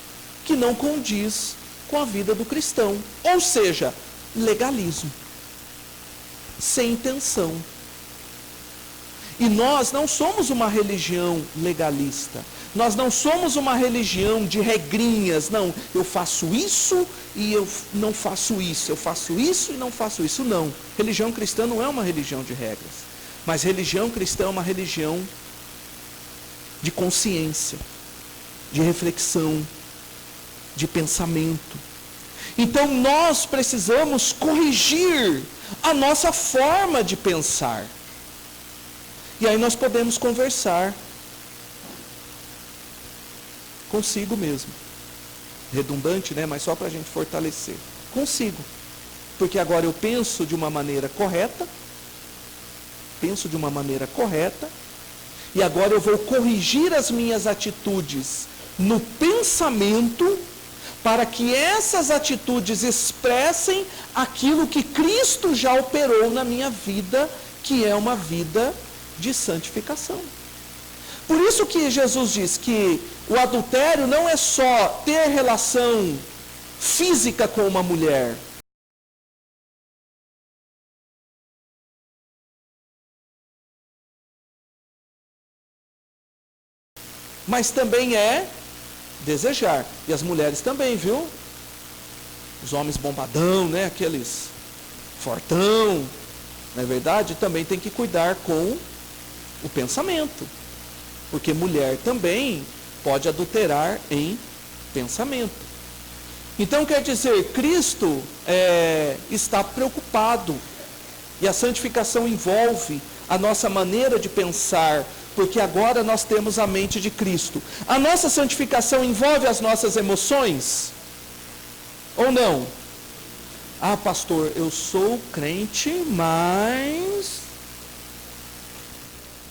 que não condiz com a vida do cristão. Ou seja, legalismo, sem intenção. E nós não somos uma religião legalista. Nós não somos uma religião de regrinhas. Não, eu faço isso e eu não faço isso. Eu faço isso e não faço isso. Não. Religião cristã não é uma religião de regras. Mas religião cristã é uma religião de consciência, de reflexão, de pensamento. Então nós precisamos corrigir a nossa forma de pensar. E aí nós podemos conversar consigo mesmo. Redundante, né? Mas só para a gente fortalecer. Consigo. Porque agora eu penso de uma maneira correta. E agora eu vou corrigir as minhas atitudes no pensamento, para que essas atitudes expressem aquilo que Cristo já operou na minha vida, que é uma vida de santificação. Por isso que Jesus diz que o adultério não é só ter relação física com uma mulher, mas também é desejar. E as mulheres também, viu? Os homens bombadão, né? Aqueles fortão, não é verdade? Também tem que cuidar com o pensamento. Porque mulher também pode adulterar em pensamento. Então quer dizer, Cristo está preocupado. E a santificação envolve a nossa maneira de pensar, porque agora nós temos a mente de Cristo. A nossa santificação envolve as nossas emoções? Ou não? Ah, pastor, eu sou crente, mas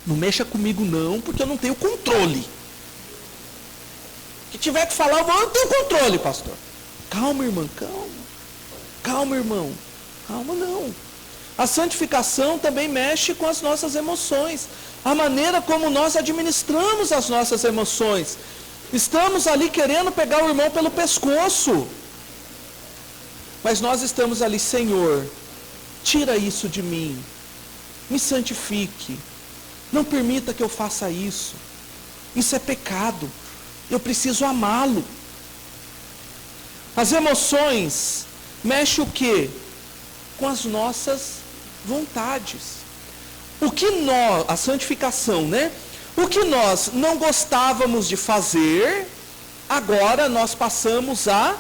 não mexa comigo não, porque eu não tenho controle. Que tiver que falar, eu não tenho controle, pastor. Calma, irmã, calma. Calma, irmão. Calma, não. A santificação também mexe com as nossas emoções. A maneira como nós administramos as nossas emoções. Estamos ali querendo pegar o irmão pelo pescoço. Mas nós estamos ali, Senhor, tira isso de mim. Me santifique. Não permita que eu faça isso. Isso é pecado. Eu preciso amá-lo. As emoções mexem o quê? Com as nossas vontades. O que nós, a santificação, né? O que nós não gostávamos de fazer, agora nós passamos a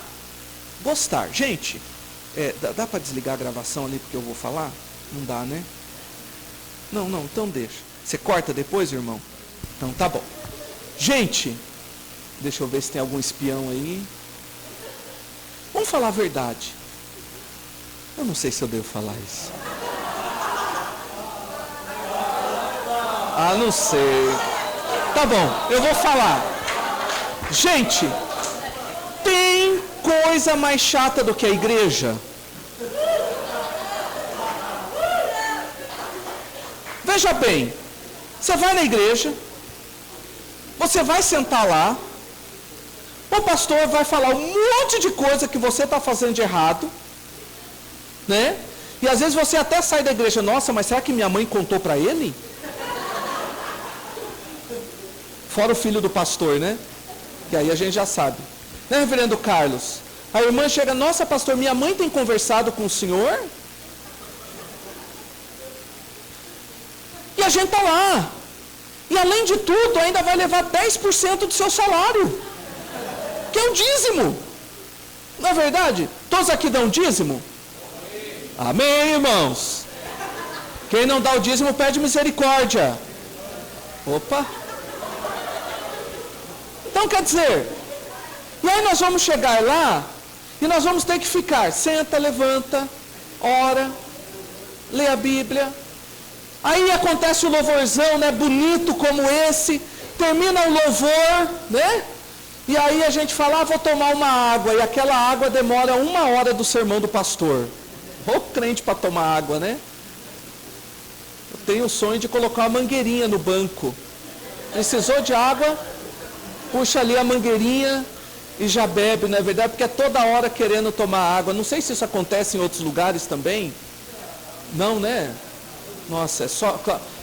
gostar. Gente, dá para desligar a gravação ali porque eu vou falar? Não dá, né? Não, então deixa. Você corta depois, irmão? Então tá bom. Gente, deixa eu ver se tem algum espião aí. Vamos falar a verdade. Eu não sei se eu devo falar isso. Ah, não sei. Tá bom, eu vou falar. Gente, tem coisa mais chata do que a igreja? Veja bem, você vai na igreja, você vai sentar lá, o pastor vai falar um monte de coisa que você está fazendo de errado, né? E às vezes você até sai da igreja, nossa, mas será que minha mãe contou para ele? Fora o filho do pastor, né? Que aí a gente já sabe. Né, reverendo Carlos? A irmã chega, nossa, pastor, minha mãe tem conversado com o senhor? E a gente está lá. E além de tudo, ainda vai levar 10% do seu salário. Que é um dízimo. Não é verdade? Todos aqui dão dízimo? Amém, irmãos? Quem não dá o dízimo pede misericórdia. Opa! Então quer dizer, e aí nós vamos chegar lá, e nós vamos ter que ficar, senta, levanta, ora, lê a Bíblia. Aí acontece o louvorzão, né, bonito como esse, termina o louvor, né? E aí a gente fala, vou tomar uma água, e aquela água demora 1 hora do sermão do pastor. Ô crente para tomar água, né? Eu tenho o sonho de colocar uma mangueirinha no banco. Precisou de água, puxa ali a mangueirinha e já bebe, não é verdade? Porque é toda hora querendo tomar água. Não sei se isso acontece em outros lugares também. Não, né? Nossa, é só...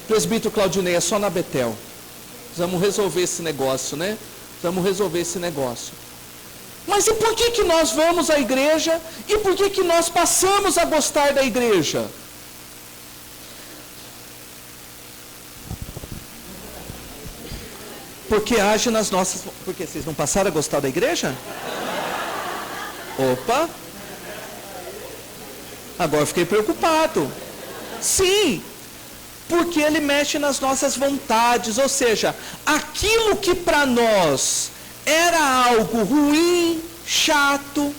Presbítero Claudinei, é só na Betel. Vamos resolver esse negócio, né? Vamos resolver esse negócio. Mas e por que nós vamos à igreja? E por que nós passamos a gostar da igreja? Porque age nas nossas... Porque vocês não passaram a gostar da igreja? Opa! Agora eu fiquei preocupado. Sim, porque ele mexe nas nossas vontades, ou seja, aquilo que para nós era algo ruim, chato,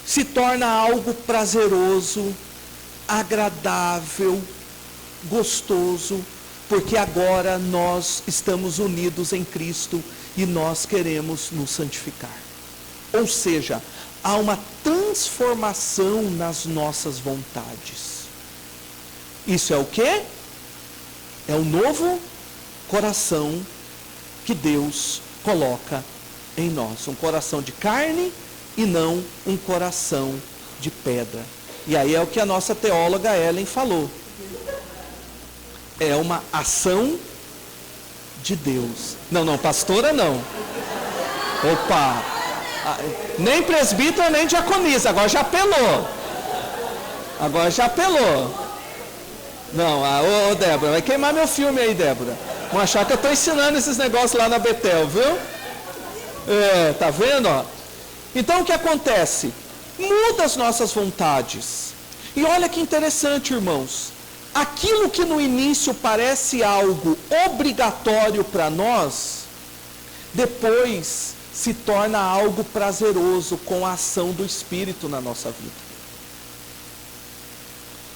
se torna algo prazeroso, agradável, gostoso, porque agora nós estamos unidos em Cristo e nós queremos nos santificar. Ou seja, há uma transformação nas nossas vontades. Isso é o quê? É o novo coração que Deus coloca em nós. Um coração de carne e não um coração de pedra. E aí é o que a nossa teóloga Ellen falou. É uma ação de Deus. Não, pastora não. Opa! Nem presbítero, nem diaconisa, agora já apelou. Não, ô Débora, vai queimar meu filme aí, Débora. Vão achar que eu estou ensinando esses negócios lá na Betel, viu? Tá vendo, ó? Então o que acontece? Muda as nossas vontades. E olha que interessante, irmãos. Aquilo que no início parece algo obrigatório para nós, depois se torna algo prazeroso com a ação do Espírito na nossa vida.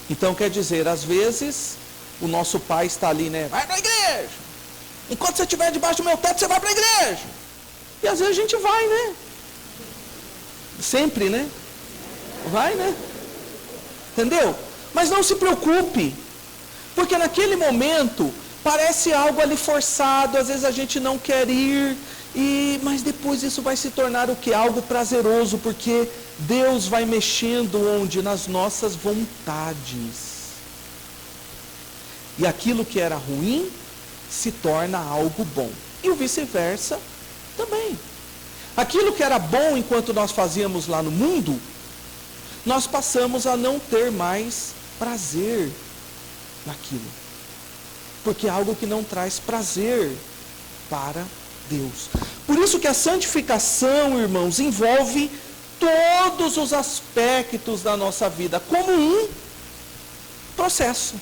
Então quer dizer, às vezes, o nosso pai está ali, né? Vai para a igreja! Enquanto você estiver debaixo do meu teto, você vai para a igreja! E às vezes a gente vai, né? Sempre, né? Vai, né? Entendeu? Mas não se preocupe, porque naquele momento parece algo ali forçado, às vezes a gente não quer ir, mas depois isso vai se tornar o que? Algo prazeroso, porque Deus vai mexendo onde? Nas nossas vontades. E aquilo que era ruim se torna algo bom. E o vice-versa também. Aquilo que era bom enquanto nós fazíamos lá no mundo, nós passamos a não ter mais prazer naquilo. Porque é algo que não traz prazer para Deus. Por isso que a santificação, irmãos, envolve todos os aspectos da nossa vida, como um processo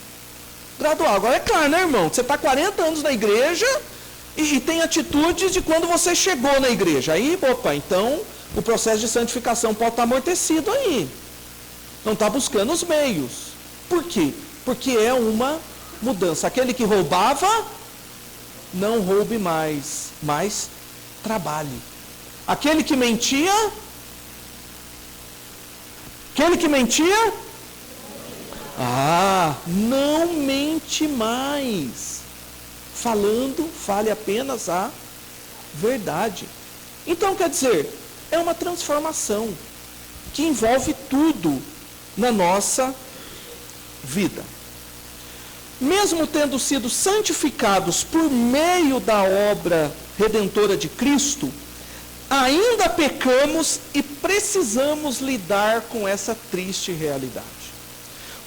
gradual. Agora é claro, né, irmão? Você está 40 anos na igreja e tem atitudes de quando você chegou na igreja. Aí, opa, então o processo de santificação pode estar amortecido aí. Não está buscando os meios. Por quê? Porque é uma mudança. Aquele que roubava, não roube mais, mas trabalhe. Aquele que mentia, não mente mais. Fale apenas a verdade. Então, quer dizer, é uma transformação que envolve tudo na nossa vida. Mesmo tendo sido santificados por meio da obra redentora de Cristo, ainda pecamos e precisamos lidar com essa triste realidade.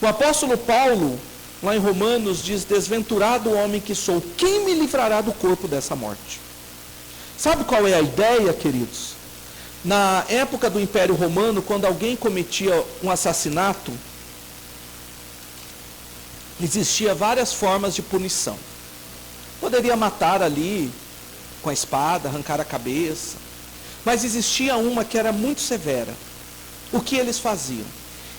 O apóstolo Paulo, lá em Romanos, diz: desventurado o homem que sou, quem me livrará do corpo dessa morte? Sabe qual é a ideia, queridos? Na época do Império Romano, quando alguém cometia um assassinato, existia várias formas de punição. Poderia matar ali com a espada, arrancar a cabeça, mas existia uma que era muito severa. O que eles faziam?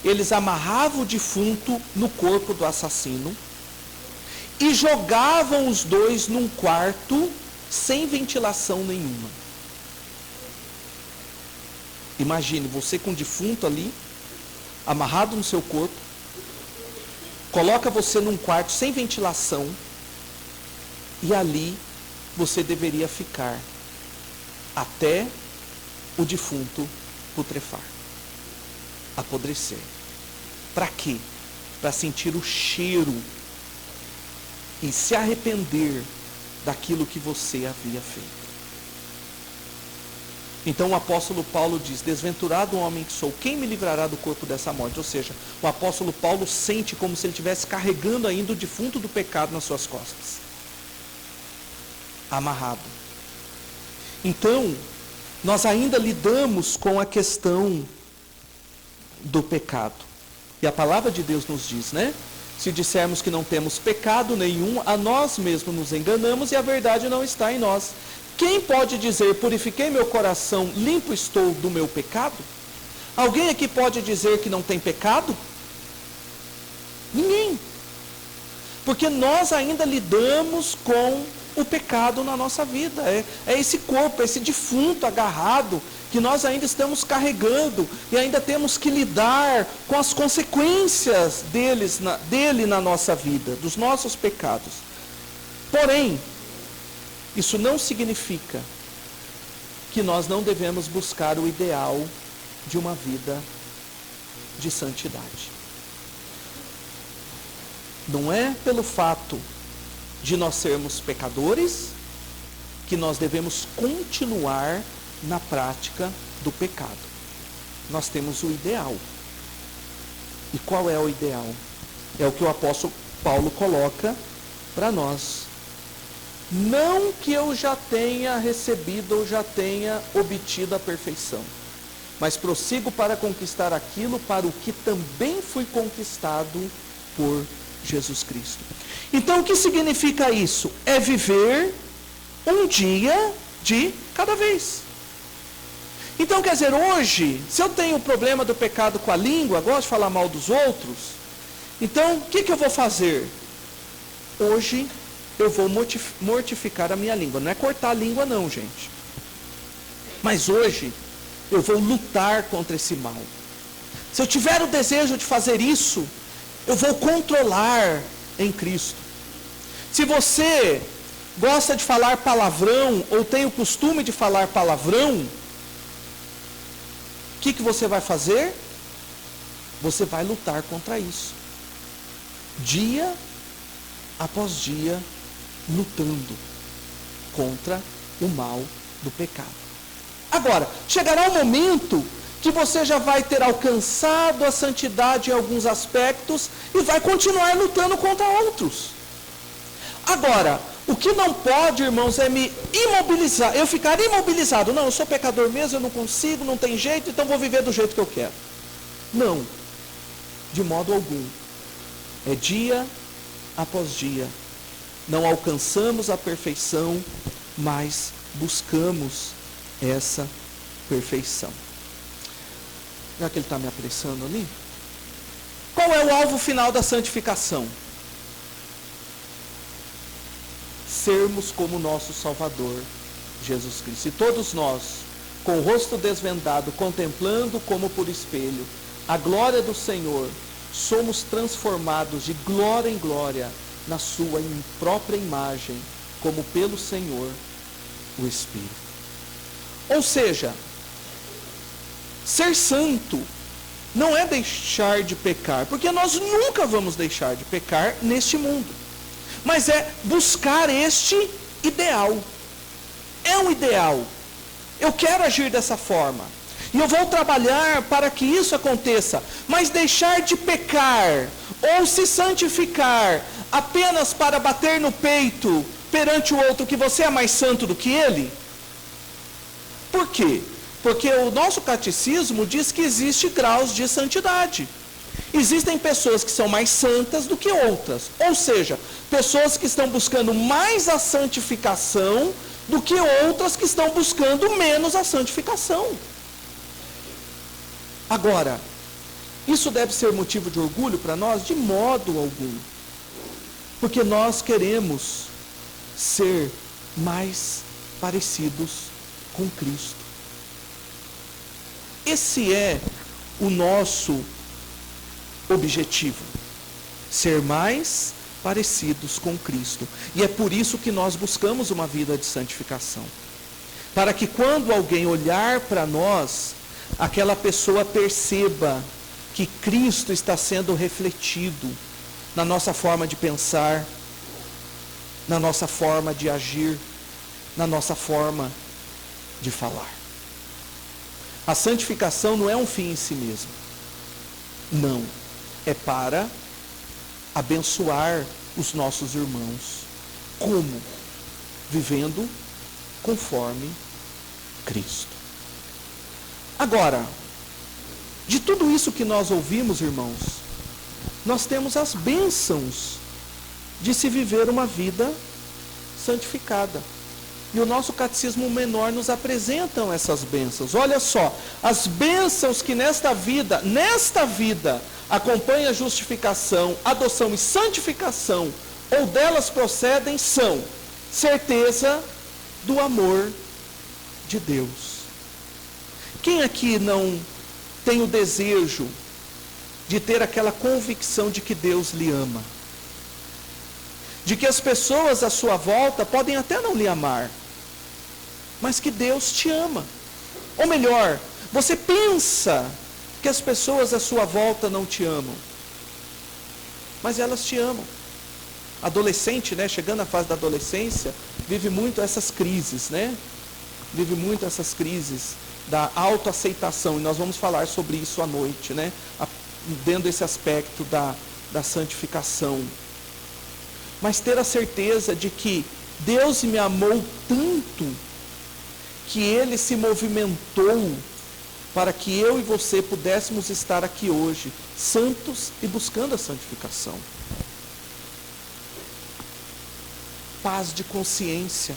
Eles amarravam o defunto no corpo do assassino e jogavam os dois num quarto sem ventilação nenhuma. Imagine você com o defunto ali, amarrado no seu corpo, coloca você num quarto sem ventilação e ali você deveria ficar até o defunto putrefar, apodrecer. Para quê? Para sentir o cheiro e se arrepender daquilo que você havia feito. Então o apóstolo Paulo diz: desventurado o homem que sou, quem me livrará do corpo dessa morte? Ou seja, o apóstolo Paulo sente como se ele estivesse carregando ainda o defunto do pecado nas suas costas, amarrado. Então, nós ainda lidamos com a questão do pecado. E a palavra de Deus nos diz, né? Se dissermos que não temos pecado nenhum, a nós mesmos nos enganamos e a verdade não está em nós. Quem pode dizer: purifiquei meu coração, limpo estou do meu pecado? Alguém aqui pode dizer que não tem pecado? Ninguém. Porque nós ainda lidamos com o pecado na nossa vida. É esse corpo, esse defunto agarrado que nós ainda estamos carregando e ainda temos que lidar com as consequências dele na nossa vida, dos nossos pecados. Porém, isso não significa que nós não devemos buscar o ideal de uma vida de santidade. Não é pelo fato de nós sermos pecadores que nós devemos continuar na prática do pecado. Nós temos o ideal. E qual é o ideal? É o que o apóstolo Paulo coloca para nós. Não que eu já tenha recebido ou já tenha obtido a perfeição, mas prossigo para conquistar aquilo para o que também fui conquistado por Jesus Cristo. Então, o que significa isso? É viver um dia de cada vez. Então, quer dizer, hoje, se eu tenho o problema do pecado com a língua, gosto de falar mal dos outros, então, o que eu vou fazer? Hoje, eu vou mortificar a minha língua. Não é cortar a língua não, gente. Mas hoje, eu vou lutar contra esse mal. Se eu tiver o desejo de fazer isso, eu vou controlar em Cristo. Se você gosta de falar palavrão, ou tem o costume de falar palavrão, o que você vai fazer? Você vai lutar contra isso. Dia após dia, lutando contra o mal do pecado. Agora, chegará um momento que você já vai ter alcançado a santidade em alguns aspectos e vai continuar lutando contra outros. Agora, o que não pode, irmãos, é me imobilizar, eu ficar imobilizado. Não, eu sou pecador mesmo, eu não consigo, não tem jeito, então vou viver do jeito que eu quero. Não, de modo algum. É dia após dia. Não alcançamos a perfeição, mas buscamos essa perfeição. Já que ele está me apressando ali. Qual é o alvo final da santificação? Sermos como nosso Salvador, Jesus Cristo. E todos nós, com o rosto desvendado, contemplando como por espelho a glória do Senhor, somos transformados de glória em glória na sua própria imagem, como pelo Senhor, o Espírito. Ou seja, ser santo não é deixar de pecar, porque nós nunca vamos deixar de pecar neste mundo, mas é buscar este ideal. É um ideal. Eu quero agir dessa forma, e eu vou trabalhar para que isso aconteça, mas deixar de pecar, ou se santificar, apenas para bater no peito perante o outro que você é mais santo do que ele? Por quê? Porque o nosso catecismo diz que existe graus de santidade. Existem pessoas que são mais santas do que outras. Ou seja, pessoas que estão buscando mais a santificação do que outras que estão buscando menos a santificação. Agora, isso deve ser motivo de orgulho para nós? De modo algum. Porque nós queremos ser mais parecidos com Cristo. Esse é o nosso objetivo. Ser mais parecidos com Cristo. E é por isso que nós buscamos uma vida de santificação. Para que quando alguém olhar para nós, aquela pessoa perceba que Cristo está sendo refletido na nossa forma de pensar, na nossa forma de agir, na nossa forma de falar. A santificação não é um fim em si mesmo. Não. É para abençoar os nossos irmãos. Como? Vivendo conforme Cristo. Agora, de tudo isso que nós ouvimos, irmãos, nós temos as bênçãos de se viver uma vida santificada. E o nosso catecismo menor nos apresentam essas bênçãos. Olha só, as bênçãos que nesta vida, acompanha a justificação, adoção e santificação, ou delas procedem, são certeza do amor de Deus. Quem aqui não tem o desejo de ter aquela convicção de que Deus lhe ama? De que as pessoas à sua volta podem até não lhe amar, mas que Deus te ama. Ou melhor, você pensa que as pessoas à sua volta não te amam, mas elas te amam. Adolescente, chegando à fase da adolescência, vive muito essas crises, né? Vive muito essas crises da autoaceitação, e nós vamos falar sobre isso à noite, né? Dentro desse aspecto da santificação. Mas ter a certeza de que Deus me amou tanto que Ele se movimentou para que eu e você pudéssemos estar aqui hoje, santos e buscando a santificação. Paz de consciência.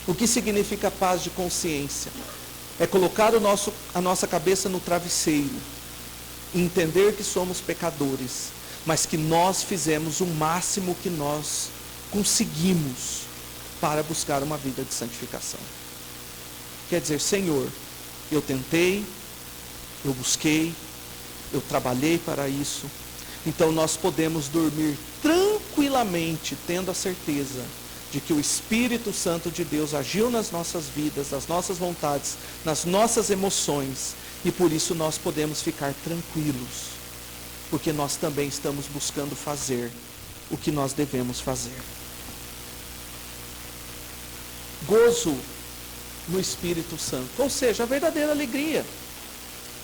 O que significa paz de consciência? É colocar a nossa cabeça no travesseiro e entender que somos pecadores, mas que nós fizemos o máximo que nós conseguimos para buscar uma vida de santificação. Quer dizer, Senhor, eu tentei, eu busquei, eu trabalhei para isso. Então nós podemos dormir tranquilamente, tendo a certeza de que o Espírito Santo de Deus agiu nas nossas vidas, nas nossas vontades, nas nossas emoções, e por isso nós podemos ficar tranquilos, porque nós também estamos buscando fazer o que nós devemos fazer. Gozo no Espírito Santo, ou seja, a verdadeira alegria,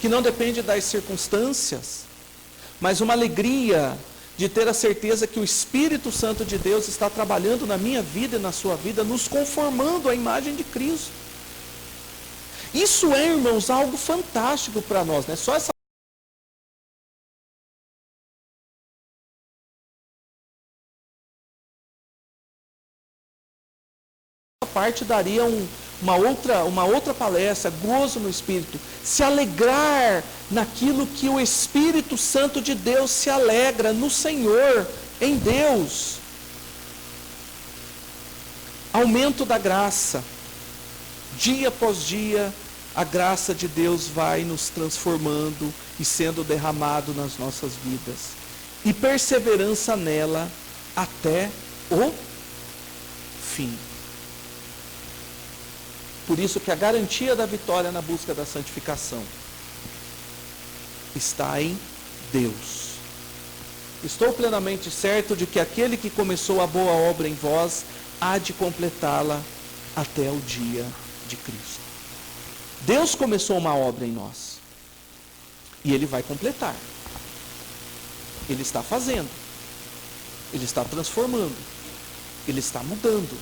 que não depende das circunstâncias, mas uma alegria de ter a certeza que o Espírito Santo de Deus está trabalhando na minha vida e na sua vida, nos conformando à imagem de Cristo. Isso é, irmãos, algo fantástico para nós, né? Só essa parte daria uma outra palestra. Gozo no Espírito, se alegrar naquilo que o Espírito Santo de Deus se alegra no Senhor, em Deus. Aumento da graça, dia após dia, a graça de Deus vai nos transformando e sendo derramado nas nossas vidas, e perseverança nela até o fim. Por isso que a garantia da vitória na busca da santificação está em Deus. Estou plenamente certo de que aquele que começou a boa obra em vós há de completá-la até o dia de Cristo. Deus começou uma obra em nós e Ele vai completar. Ele está fazendo, Ele está transformando, Ele está mudando,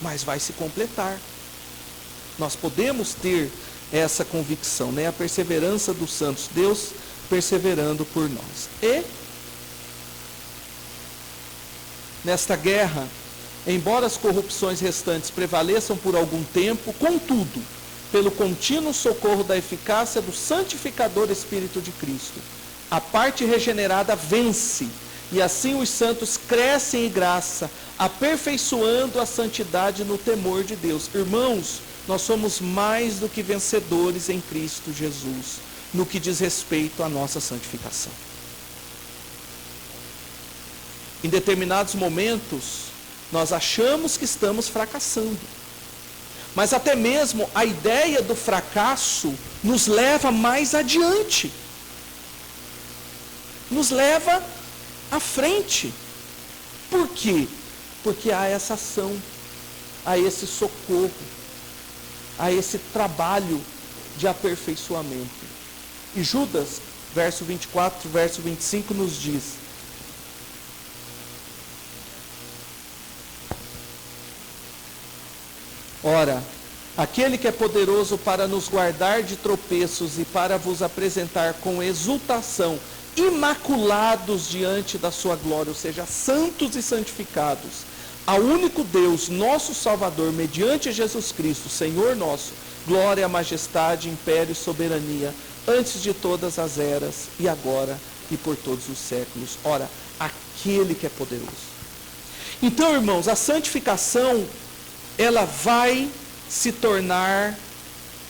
mas vai se completar. Nós podemos ter essa convicção, né? A perseverança dos santos, Deus perseverando por nós. E nesta guerra, embora as corrupções restantes prevaleçam por algum tempo, contudo, pelo contínuo socorro da eficácia do santificador Espírito de Cristo, a parte regenerada vence, e assim os santos crescem em graça, aperfeiçoando a santidade no temor de Deus. Irmãos, nós somos mais do que vencedores em Cristo Jesus, no que diz respeito à nossa santificação. Em determinados momentos, nós achamos que estamos fracassando. Mas até mesmo a ideia do fracasso nos leva mais adiante. Nos leva à frente. Por quê? Porque há essa ação, há esse socorro, há esse trabalho de aperfeiçoamento. E Judas, verso 24, verso 25, nos diz: ora, aquele que é poderoso para nos guardar de tropeços e para vos apresentar com exultação, imaculados diante da sua glória, ou seja, santos e santificados, ao único Deus, nosso Salvador, mediante Jesus Cristo, Senhor nosso, glória, majestade, império e soberania, antes de todas as eras, e agora e por todos os séculos. Ora, aquele que é poderoso. Então, irmãos, a santificação, ela vai se tornar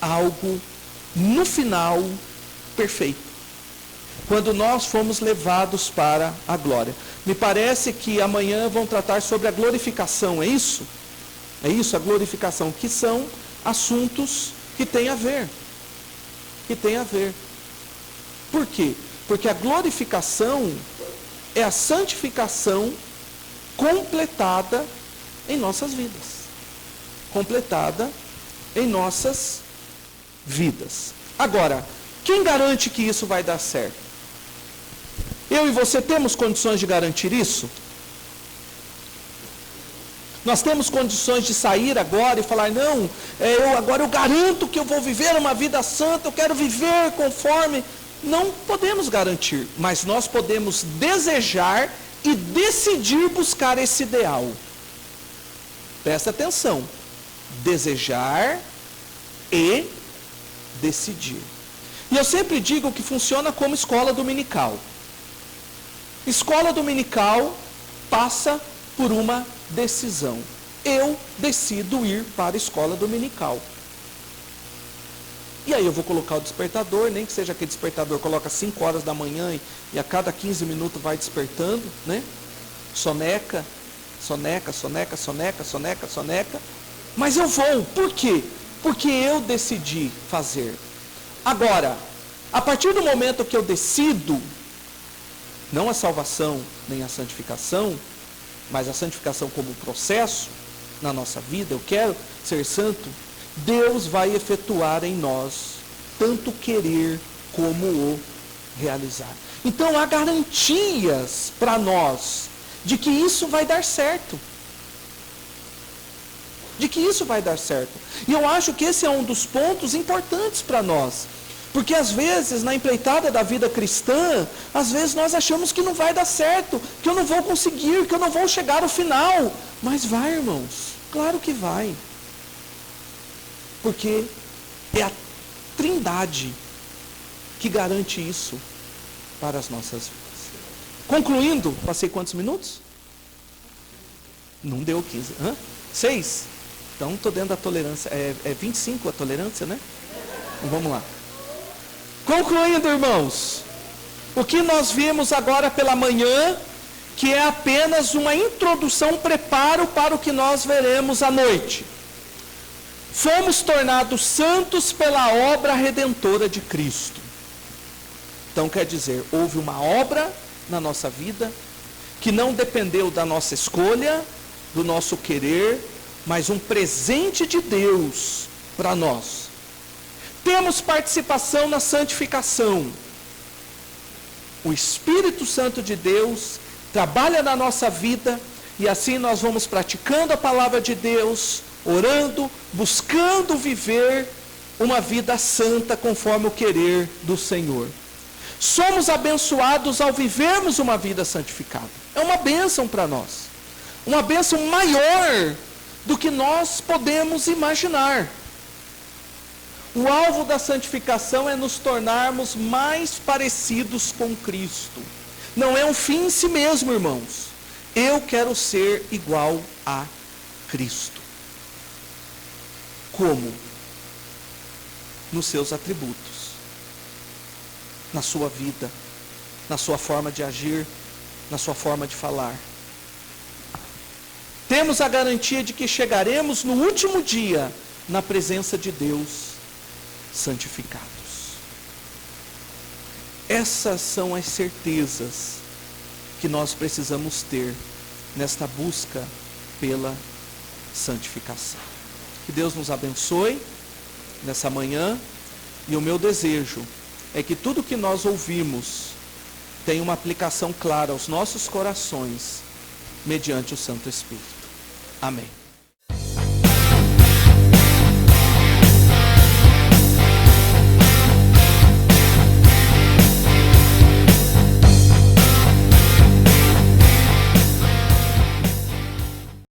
algo, no final, perfeito. Quando nós fomos levados para a glória. Me parece que amanhã vão tratar sobre a glorificação, é isso? É isso, a glorificação, que são assuntos que têm a ver. Que têm a ver. Por quê? Porque a glorificação é a santificação completada em nossas vidas. Completada em nossas vidas. Agora, quem garante que isso vai dar certo? Eu e você temos condições de garantir isso? Nós temos condições de sair agora e falar, não, agora eu garanto que eu vou viver uma vida santa, eu quero viver conforme. Não podemos garantir, mas nós podemos desejar e decidir buscar esse ideal. Presta atenção. Desejar e decidir. E eu sempre digo que funciona como escola dominical. Escola dominical passa por uma decisão. Eu decido ir para a escola dominical. E aí eu vou colocar o despertador, nem que seja aquele despertador, coloca 5 horas da manhã e a cada 15 minutos vai despertando, né? Soneca, soneca, soneca, soneca, soneca, soneca. Mas eu vou, por quê? Porque eu decidi fazer. Agora, a partir do momento que eu decido, não a salvação nem a santificação, mas a santificação como processo na nossa vida, eu quero ser santo, Deus vai efetuar em nós tanto querer como o realizar. Então há garantias para nós de que isso vai dar certo. De que isso vai dar certo. E eu acho que esse é um dos pontos importantes para nós. Porque às vezes, na empreitada da vida cristã, às vezes nós achamos que não vai dar certo, que eu não vou conseguir, que eu não vou chegar ao final. Mas vai, irmãos, claro que vai. Porque é a Trindade que garante isso para as nossas vidas. Concluindo, passei quantos minutos? Não deu 15. 6? Então estou dentro da tolerância. É 25 a tolerância, né? Então, vamos lá. Concluindo, irmãos, o que nós vimos agora pela manhã, que é apenas uma introdução, um preparo para o que nós veremos à noite. Fomos tornados santos pela obra redentora de Cristo. Então quer dizer, houve uma obra na nossa vida, que não dependeu da nossa escolha, do nosso querer, mas um presente de Deus para nós. Temos participação na santificação. O Espírito Santo de Deus trabalha na nossa vida e assim nós vamos praticando a palavra de Deus, orando, buscando viver uma vida santa conforme o querer do Senhor. Somos abençoados ao vivermos uma vida santificada. É uma bênção para nós. Uma bênção maior do que nós podemos imaginar. O alvo da santificação é nos tornarmos mais parecidos com Cristo. Não é um fim em si mesmo, irmãos. Eu quero ser igual a Cristo. Como? Nos seus atributos. Na sua vida. Na sua forma de agir. Na sua forma de falar. Temos a garantia de que chegaremos no último dia na presença de Deus, santificados. Essas são as certezas que nós precisamos ter nesta busca pela santificação. Que Deus nos abençoe nessa manhã, e o meu desejo é que tudo que nós ouvimos tenha uma aplicação clara aos nossos corações mediante o Santo Espírito. Amém.